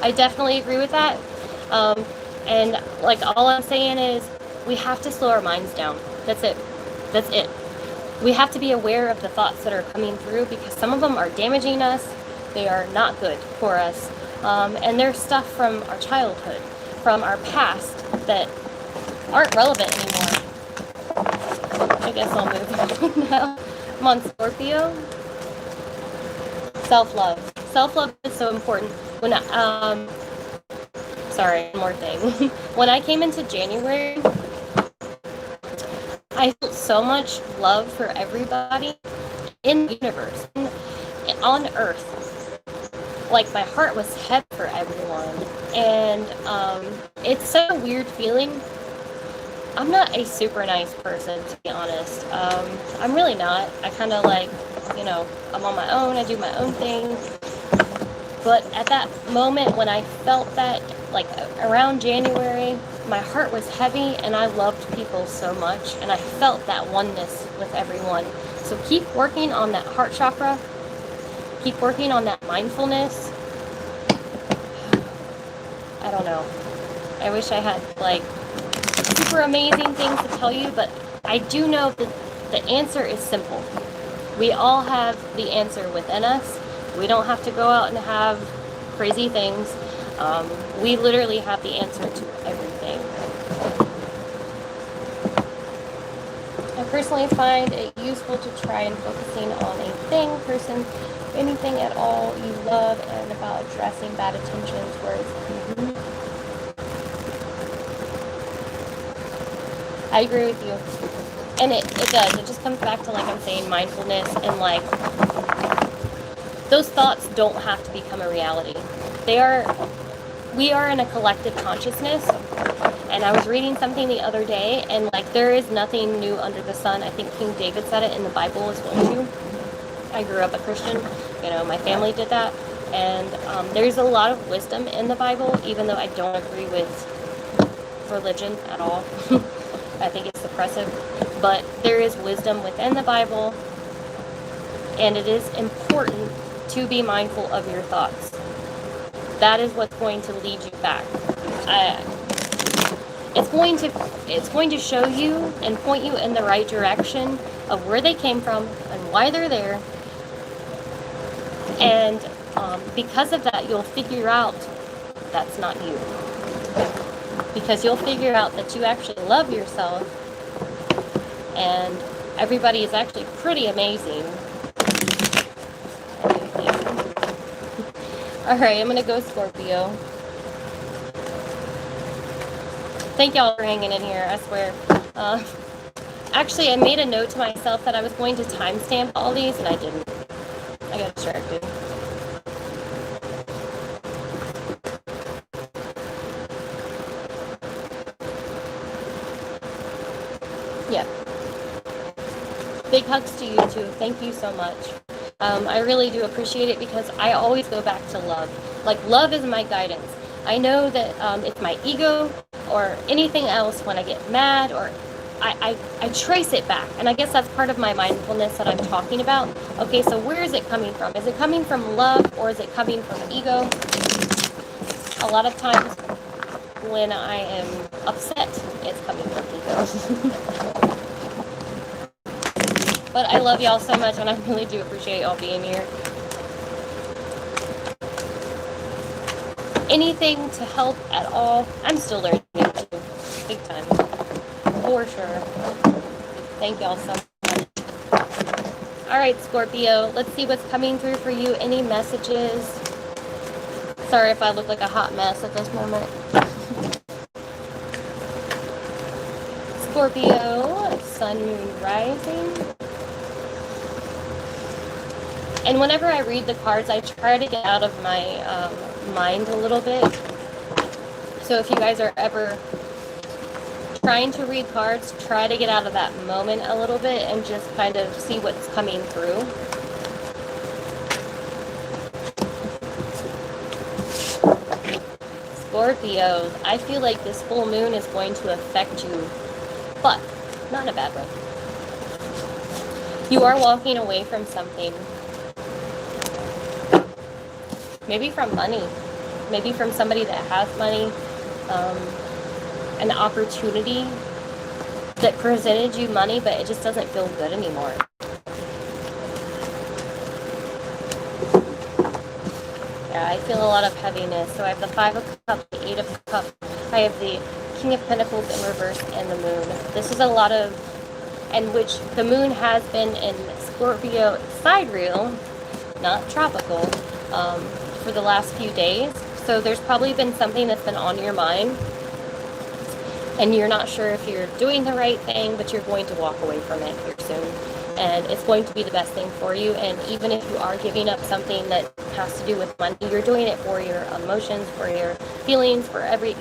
Speaker 1: I definitely agree with that. And like all I'm saying is we have to slow our minds down. That's it. We have to be aware of the thoughts that are coming through, because some of them are damaging us. They are not good for us. And there's stuff from our childhood, from our past, that aren't relevant anymore. I guess I'll move on now. I'm on Scorpio. Self-love. Self-love is so important. Sorry, one more thing. When I came into January, I felt so much love for everybody in the universe, on Earth. Like, my heart was heavy for everyone. And it's such a weird feeling. I'm not a super nice person, to be honest. I'm really not. I kind of like, I'm on my own. I do my own thing. But at that moment when I felt that, like around January, my heart was heavy and I loved people so much. And I felt that oneness with everyone. So keep working on that heart chakra. Keep working on that mindfulness. I don't know. I wish I had like super amazing things to tell you, but I do know that the answer is simple. We all have the answer within us. We don't have to go out and have crazy things. We literally have the answer to everything. personally find it useful to try and focusing on a thing, person, anything at all you love, and about addressing bad intentions, words. I agree with you. And it does. It just comes back to, like I'm saying, mindfulness, and like those thoughts don't have to become a reality. We are in a collective consciousness. And I was reading something the other day, and like there is nothing new under the sun. I think King David said it in the Bible as well too. I grew up a Christian, you know, my family did that, and there's a lot of wisdom in the Bible, even though I don't agree with religion at all. I think it's suppressive, but there is wisdom within the Bible, and it is important to be mindful of your thoughts. That is what's going to lead you back. It's going to show you and point you in the right direction of where they came from and why they're there. And because of that, you'll figure out that's not you. Because you'll figure out that you actually love yourself, and everybody is actually pretty amazing. All right, I'm gonna go Scorpio. Thank y'all for hanging in here, I swear. Actually, I made a note to myself that I was going to timestamp all these, and I didn't. I got distracted. Yeah. Big hugs to you, too. Thank you so much. I really do appreciate it, because I always go back to love. Like, love is my guidance. I know that it's my ego or anything else when I get mad, or I trace it back. And I guess that's part of my mindfulness that I'm talking about. Okay, so where is it coming from? Is it coming from love, or is it coming from ego? A lot of times when I am upset, it's coming from ego. But I love y'all so much, and I really do appreciate y'all being here. Anything to help at all, I'm still learning too, big time, for sure. Thank y'all so much. All right, Scorpio, let's see what's coming through for you. Any messages? Sorry if I look like a hot mess at this moment. Scorpio, sun, moon, rising. And whenever I read the cards, I try to get out of my mind a little bit. So if you guys are ever trying to read cards, try to get out of that moment a little bit and just kind of see what's coming through. Scorpios, I feel like this full moon is going to affect you, but not in a bad way. You are walking away from something. Maybe from money, maybe from somebody that has money, an opportunity that presented you money, but it just doesn't feel good anymore. Yeah, I feel a lot of heaviness. So I have the 5 of Cups, the 8 of Cups, I have the King of Pentacles in reverse, and the Moon. This is a lot of, and which the Moon has been in Scorpio sidereal, not tropical, for the last few days. So there's probably been something that's been on your mind, and you're not sure if you're doing the right thing, but you're going to walk away from it here soon. And it's going to be the best thing for you. And even if you are giving up something that has to do with money, you're doing it for your emotions, for your feelings, for every,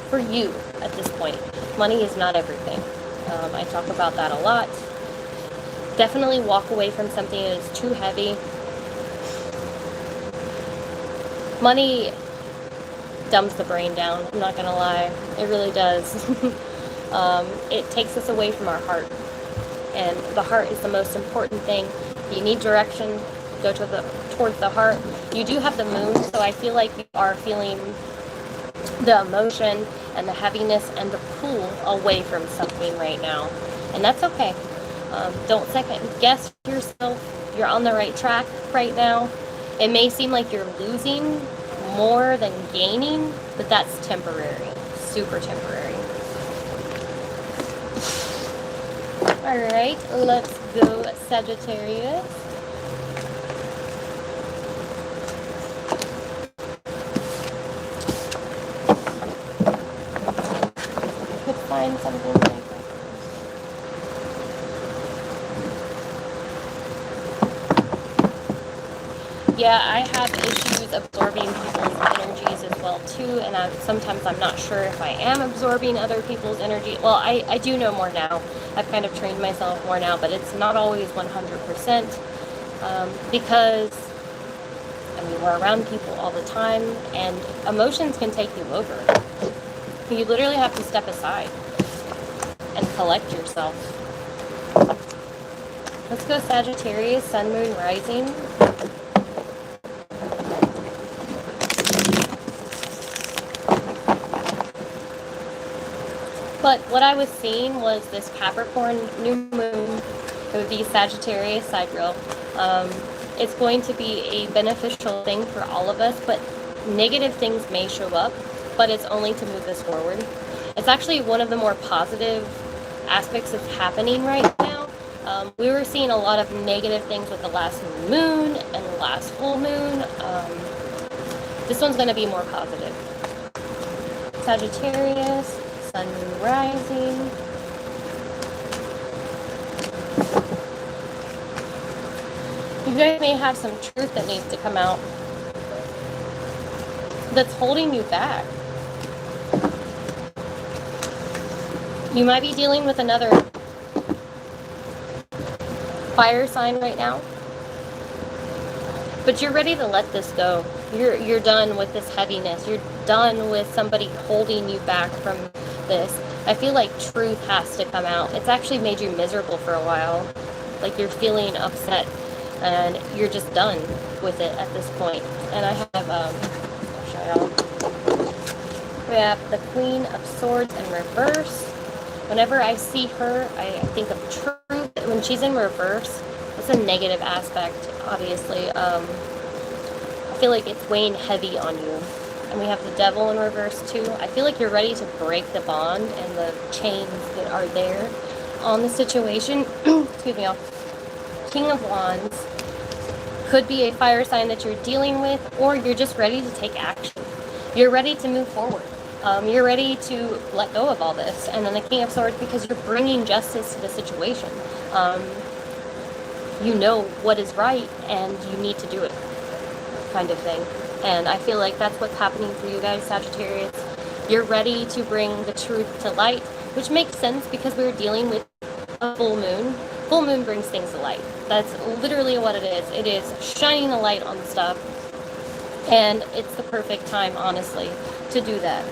Speaker 1: for you at this point. Money is not everything. I talk about that a lot. Definitely walk away from something that is too heavy. Money dumbs the brain down, I'm not gonna lie. It really does. It takes us away from our heart. And the heart is the most important thing. You need direction, go towards the heart. You do have the Moon, so I feel like you are feeling the emotion and the heaviness and the pull away from something right now. And that's okay. Don't second guess yourself. You're on the right track right now. It may seem like you're losing more than gaining, but that's temporary, super temporary. All right, let's go Sagittarius. Could find something like that. Yeah, I have issues absorbing people's energies as well too, and sometimes I'm not sure if I am absorbing other people's energy. Well, I do know more now. I've kind of trained myself more now, but it's not always 100% because, I mean, we're around people all the time, and emotions can take you over. You literally have to step aside and collect yourself. Let's go Sagittarius, Sun, Moon, Rising. But what I was seeing was this Capricorn new moon. It would be Sagittarius sidereal. It's going to be a beneficial thing for all of us, but negative things may show up, but it's only to move us forward. It's actually one of the more positive aspects that's happening right now. We were seeing a lot of negative things with the last moon and the last full moon. This one's going to be more positive. Sagittarius, Sun, Moon, Rising. You guys may have some truth that needs to come out that's holding you back. You might be dealing with another fire sign right now, but you're ready to let this go. You're done with this heaviness. You're done with somebody holding you back from this. I feel like truth has to come out. It's actually made you miserable for a while. Like you're feeling upset and you're just done with it at this point. And I have, I'll show y'all. We have the Queen of Swords in reverse. Whenever I see her, I think of truth. When she's in reverse, it's a negative aspect, obviously. I feel like it's weighing heavy on you. And we have the Devil in reverse too. I feel like you're ready to break the bond and the chains that are there on the situation. Excuse me, King of Wands could be a fire sign that you're dealing with, or you're just ready to take action. You're ready to move forward. You're ready to let go of all this. And then the King of Swords, because you're bringing justice to the situation. You know what is right and you need to do it, kind of thing. And I feel like that's what's happening for you guys, Sagittarius. You're ready to bring the truth to light, which makes sense because we're dealing with a full moon. Full moon brings things to light. That's literally what it is. It is shining a light on the stuff. And it's the perfect time, honestly, to do that.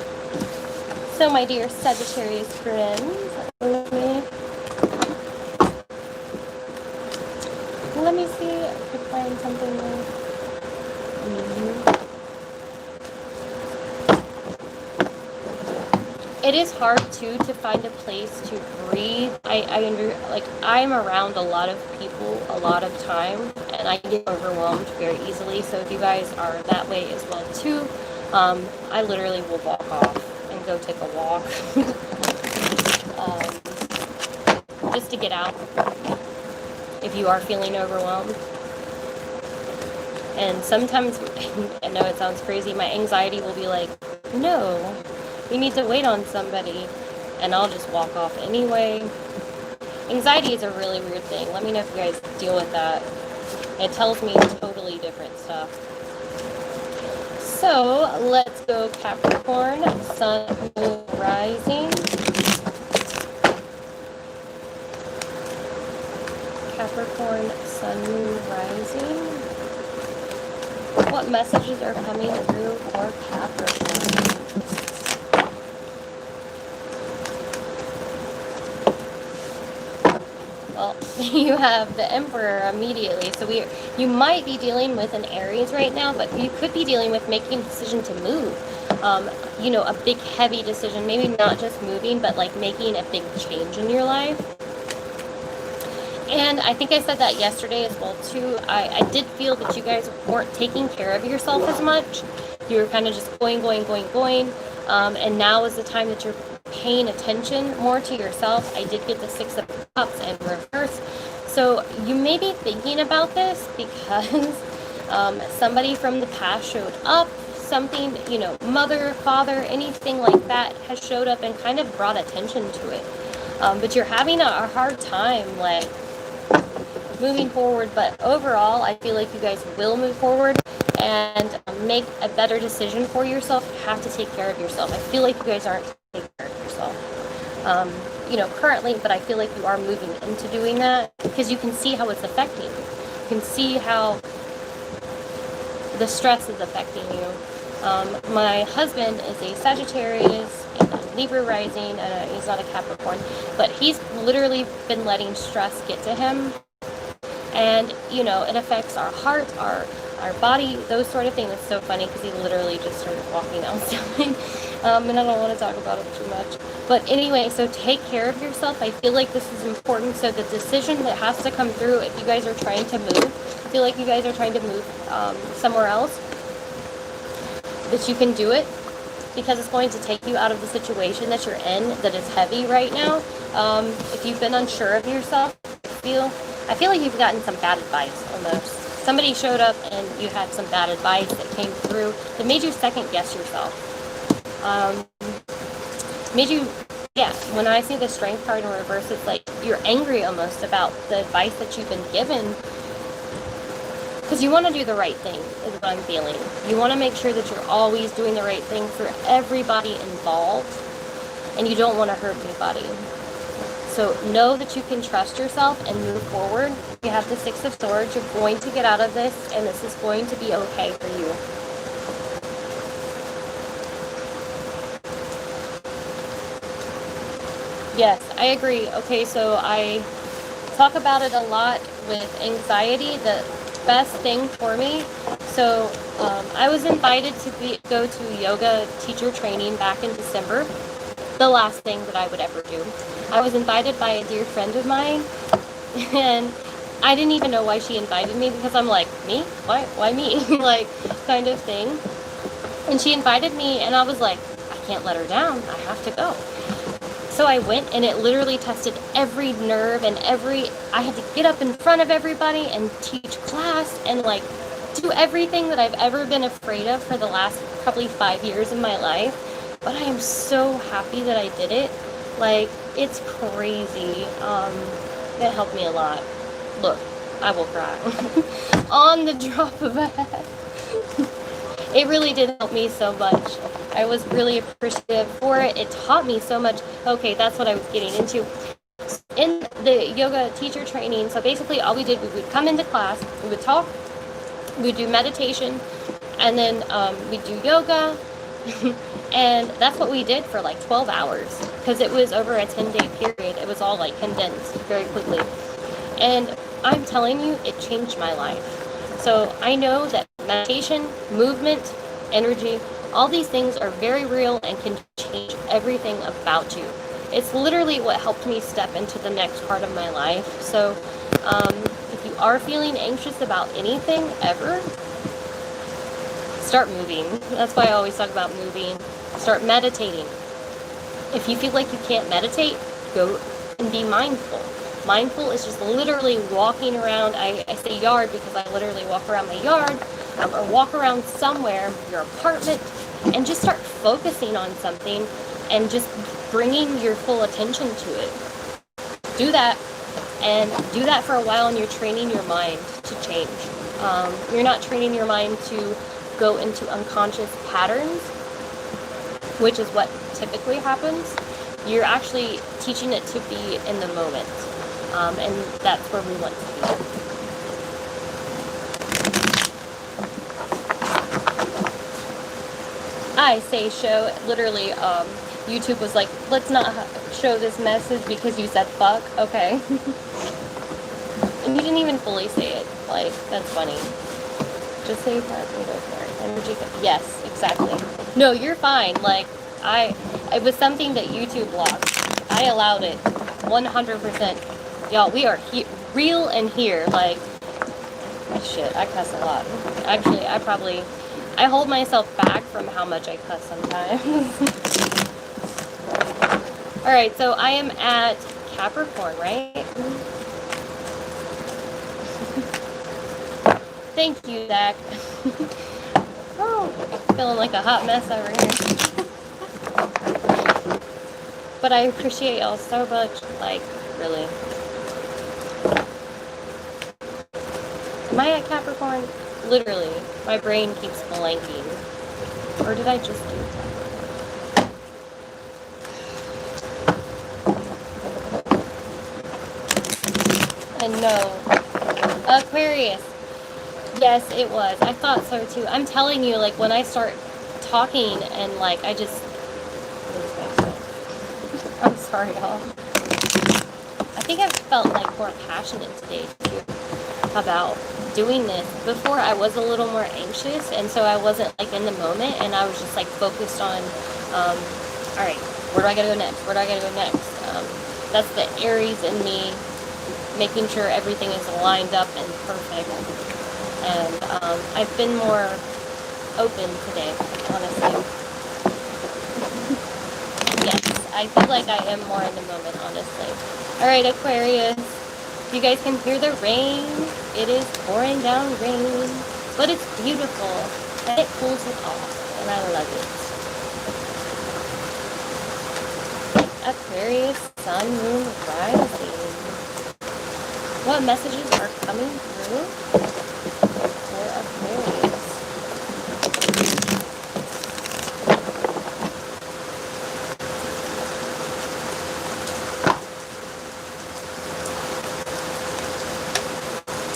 Speaker 1: So, my dear Sagittarius friends, let me see if I can find something like It is hard too to find a place to breathe. I'm around a lot of people a lot of time, and I get overwhelmed very easily. So if you guys are that way as well too, I literally will walk off and go take a walk, just to get out. If you are feeling overwhelmed. And sometimes, I know it sounds crazy, my anxiety will be like, no, you need to wait on somebody. And I'll just walk off anyway. Anxiety is a really weird thing. Let me know if you guys deal with that. It tells me totally different stuff. So, let's go Capricorn, Sun, Moon, Rising. Capricorn, Sun, Moon, Rising. What messages are coming through for Capricorn? Well, you have the Emperor immediately. So you might be dealing with an Aries right now, but you could be dealing with making a decision to move. A big heavy decision, maybe not just moving, but like making a big change in your life. And I think I said that yesterday as well too. I did feel that you guys weren't taking care of yourself as much. You were kind of just going. And now is the time that you're paying attention more to yourself. I did get the 6 of Cups in reverse. So you may be thinking about this because somebody from the past showed up. Something, you know, mother, father, anything like that has showed up and kind of brought attention to it. But you're having a hard time, like, moving forward. But overall, I feel like you guys will move forward and make a better decision for yourself. You have to take care of yourself. I feel like you guys aren't taking care of yourself, you know, currently, but I feel like you are moving into doing that because you can see how it's affecting you. You can see how the stress is affecting you. My husband is a Sagittarius and a Libra rising, and he's not a Capricorn, but he's literally been letting stress get to him. And, you know, it affects our heart, our body, those sort of things. It's so funny because he literally just started walking outside. And I don't want to talk about it too much. But anyway, so take care of yourself. I feel like this is important. So the decision that has to come through, if you guys are trying to move, I feel like you guys are trying to move somewhere else, that you can do it, because it's going to take you out of the situation that you're in that is heavy right now. If you've been unsure of yourself, I feel like you've gotten some bad advice almost. Somebody showed up and you had some bad advice that came through that made you second guess yourself. When I see the Strength card in reverse, it's like you're angry almost about the advice that you've been given. Because you want to do the right thing, is what I'm feeling. You want to make sure that you're always doing the right thing for everybody involved, and you don't want to hurt anybody. So know that you can trust yourself and move forward. You have the Six of Swords. You're going to get out of this, and this is going to be okay for you. Yes, I agree. Okay, so I talk about it a lot with anxiety. The best thing for me. So I was invited to go to yoga teacher training back in December. The last thing that I would ever do. I was invited by a dear friend of mine, and I didn't even know why she invited me, because I'm like, me? Why me? Like, kind of thing. And she invited me, and I was like, I can't let her down. I have to go. So I went, and it literally tested every nerve and I had to get up in front of everybody and teach class and like do everything that I've ever been afraid of for the last probably 5 years of my life. But I am so happy that I did it. Like, it's crazy. It helped me a lot. Look, I will cry on the drop of a hat. It really did help me so much. I was really appreciative for it. It taught me so much. Okay, that's what I was getting into. In the yoga teacher training, so basically all we did, we would come into class, we would talk, we would do meditation, and then we'd do yoga. And that's what we did for like 12 hours, because it was over a 10-day period. It was all like condensed very quickly. And I'm telling you, it changed my life. So I know that meditation, movement, energy, all these things are very real and can change everything about you. It's literally what helped me step into the next part of my life. So if you are feeling anxious about anything ever, start moving. That's why I always talk about moving. Start meditating. If you feel like you can't meditate, go and be mindful. Mindful is just literally walking around. I say yard because I literally walk around my yard, or walk around somewhere, your apartment, and just start focusing on something and just bringing your full attention to it. Do that, and do that for a while, and you're training your mind to change. You're not training your mind to go into unconscious patterns, which is what typically happens. You're actually teaching it to be in the moment. And that's where we want to be. I say show, literally, YouTube was like, let's not show this message because you said fuck. Okay. And you didn't even fully say it. Like, that's funny. Just say fuck and go for it. Energy. Yes, exactly. No, you're fine. Like, it was something that YouTube blocked. I allowed it 100%. Y'all, we are real and here. Like, shit, I cuss a lot. Actually, I hold myself back from how much I cuss sometimes. Alright, so I am at Capricorn, right? Thank you, Zach. Oh, feeling like a hot mess over here. But I appreciate y'all so much. Like, really. Am I at Capricorn? Literally, my brain keeps blanking. Or did I just do that? And no. Aquarius. Yes, it was. I thought so too. I'm telling you, like, when I start talking and, like, I just lose myself. I'm sorry, y'all. I think I've felt, like, more passionate today, too, about doing this. Before, I was a little more anxious, and so I wasn't, like, in the moment, and I was just, like, focused on, all right, where do I gotta go next? Where do I gotta go next? That's the Aries in me, making sure everything is lined up and perfect. And I've been more open today, honestly. Yes, I feel like I am more in the moment, honestly. All right, Aquarius, you guys can hear the rain. It is pouring down rain, but it's beautiful, and it cools it off, and I love it. Aquarius, sun, moon, rising. What messages are coming through for Aquarius?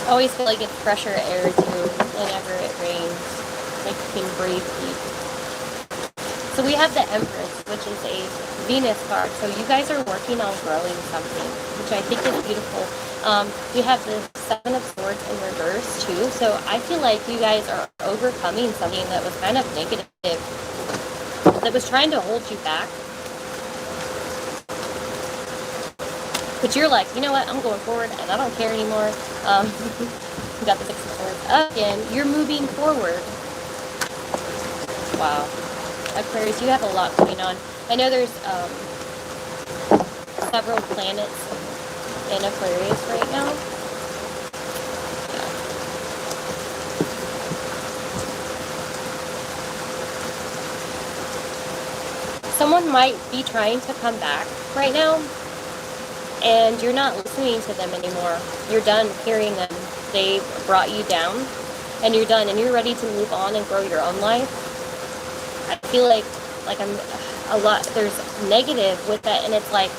Speaker 1: I always feel like it's fresher air too whenever it rains. Like you can breathe deep. So we have the Empress, which is a Venus card. So you guys are working on growing something, which I think is beautiful. We have the Seven of Swords in reverse too. So I feel like you guys are overcoming something that was kind of negative, that was trying to hold you back. But you're like, you know what, I'm going forward and I don't care anymore. You got the Six of Swords. Again, you're moving forward. Wow. Aquarius, you have a lot going on. I know there's several planets in Aquarius right now. Someone might be trying to come back right now, and you're not listening to them anymore. You're done hearing them. They brought you down, and you're done, and you're ready to move on and grow your own life. I feel like there's negative with that, and it's like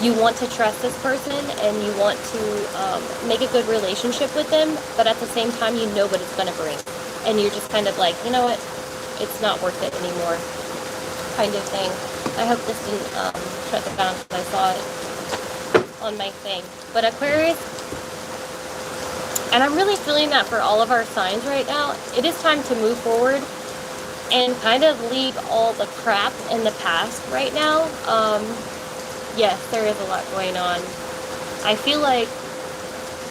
Speaker 1: you want to trust this person and you want to make a good relationship with them, but at the same time you know what it's going to bring, and you're just kind of like, you know what, it's not worth it anymore, kind of thing. I hope this didn't shut the down because I saw it on my thing. But Aquarius, and I'm really feeling that for all of our signs right now, it is time to move forward and kind of leave all the crap in the past right now. Yes, there is a lot going on. I feel like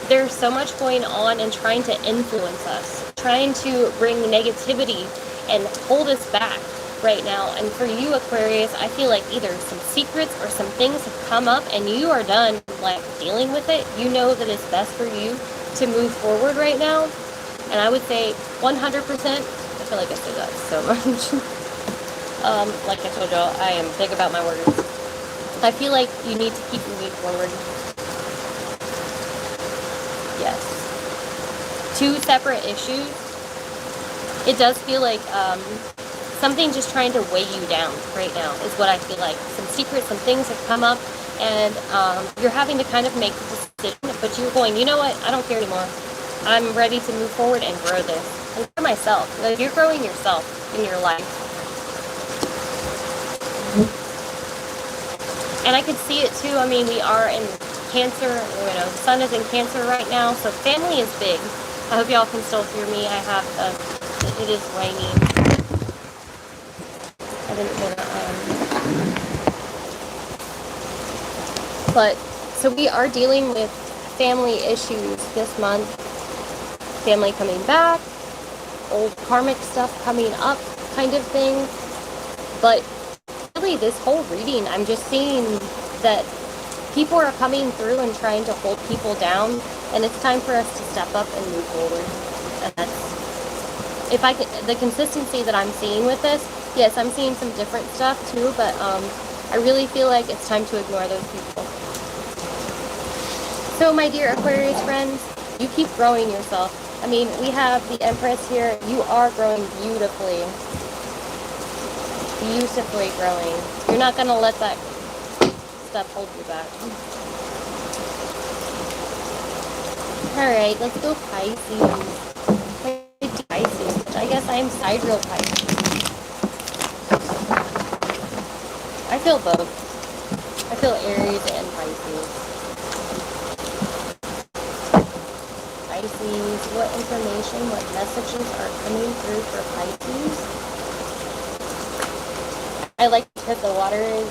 Speaker 1: there's so much going on and trying to influence us, trying to bring negativity and hold us back right now. And for you, Aquarius, I feel like either some secrets or some things have come up and you are done like dealing with it. You know that it's best for you to move forward right now. And I would say 100%, I feel like I said that so much. Like I told y'all, I am big about my words. I feel like you need to keep moving forward. Yes. Two separate issues. It does feel like something just trying to weigh you down right now is what I feel like. Some secrets, some things have come up, and you're having to kind of make a decision, but you're going, you know what, I don't care anymore. I'm ready to move forward and grow this. And for myself, like, you're growing yourself in your life. And I could see it too. I mean, we are in Cancer, you know, the sun is in Cancer right now, so family is big. I hope y'all can still hear me. I have, it is raining. I didn't want to, but, so we are dealing with family issues this month. Family coming back, old karmic stuff coming up, kind of thing. But really, this whole reading, I'm just seeing that people are coming through and trying to hold people down, and it's time for us to step up and move forward. And that's, if I can, the consistency that I'm seeing with this, yes, I'm seeing some different stuff too, but I really feel like it's time to ignore those people. So my dear Aquarius friends, you keep growing yourself. I mean, we have the Empress here. You are growing beautifully. Beautifully growing. You're not going to let that stuff hold you back. Alright, let's go Pisces. Pisces, which I guess I'm sidereal Pisces. I feel both. I feel Aries and Pisces. Pisces, what information, what messages are coming through for Pisces? I like because the water is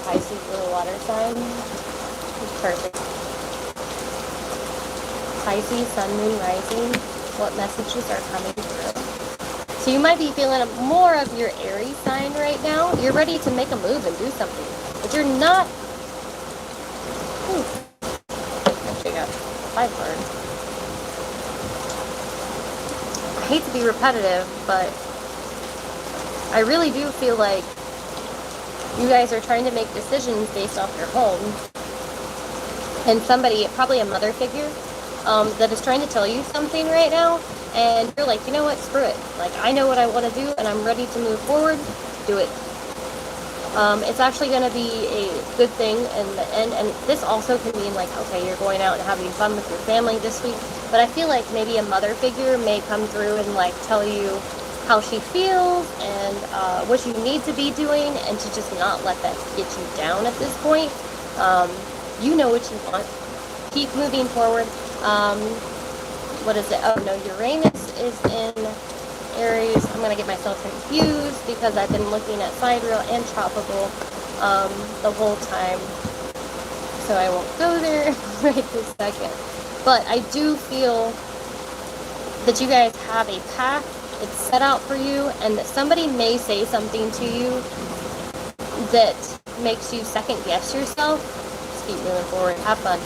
Speaker 1: Pisces with a water sign. It's perfect. Pisces, sun, moon, rising. What messages are coming through? So you might be feeling more of your Aries sign right now. You're ready to make a move and do something. But you're not... Actually got 5 cards. I hate to be repetitive, but I really do feel like you guys are trying to make decisions based off your home. And somebody, probably a mother figure, that is trying to tell you something right now, and you're like, you know what, screw it. Like, I know what I want to do, and I'm ready to move forward. Do it. It's actually going to be a good thing in the end, and this also can mean like, okay, you're going out and having fun with your family this week, but I feel like maybe a mother figure may come through and like tell you how she feels and what you need to be doing, and to just not let that get you down at this point. You know what you want. Keep moving forward. What is it? Oh no, Uranus is in Aries. I'm going to get myself confused because I've been looking at sidereal and tropical the whole time. So I won't go there right this second. But I do feel that you guys have a path. It's set out for you, and that somebody may say something to you that makes you second guess yourself. Just keep moving forward. Have fun.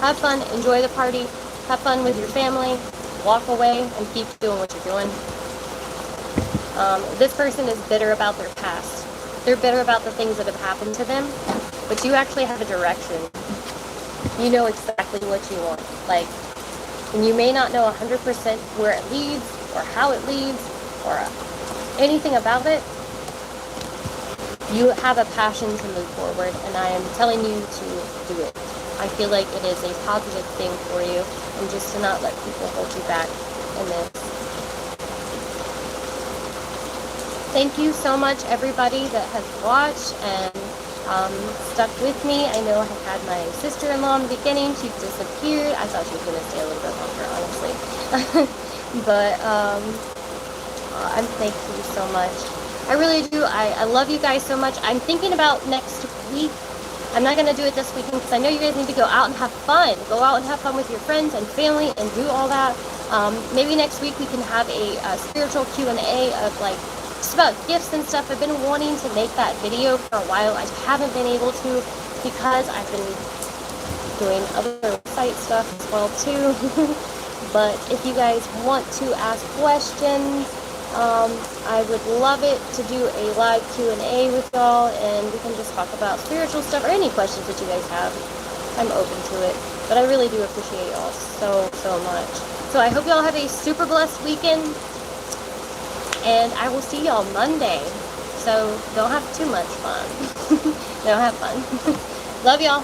Speaker 1: Have fun. Enjoy the party. Have fun with your family. Walk away and keep doing what you're doing. This person is bitter about their past. They're bitter about the things that have happened to them, but you actually have a direction. You know exactly what you want. Like, and you may not know 100% where it leads, or how it leads, or anything about it. You have a passion to move forward, and I am telling you to do it. I feel like it is a positive thing for you, and just to not let people hold you back in this. Thank you so much, everybody that has watched and stuck with me. I know I had my sister-in-law in the beginning. She disappeared. I thought she was going to stay a little bit longer, honestly. But I'm thank you so much. I really do. I love you guys so much. I'm thinking about next week. I'm not going to do it this weekend because I know you guys need to go out and have fun. Go out and have fun with your friends and family and do all that. Maybe next week we can have a spiritual Q&A of like just about gifts and stuff. I've been wanting to make that video for a while. I haven't been able to because I've been doing other website stuff as well too. But if you guys want to ask questions, I would love it to do a live Q&A with y'all, and we can just talk about spiritual stuff or any questions that you guys have. I'm open to it, but I really do appreciate y'all so much. So I hope y'all have a super blessed weekend, and I will see y'all Monday. So don't have too much fun. Don't have fun. Love y'all.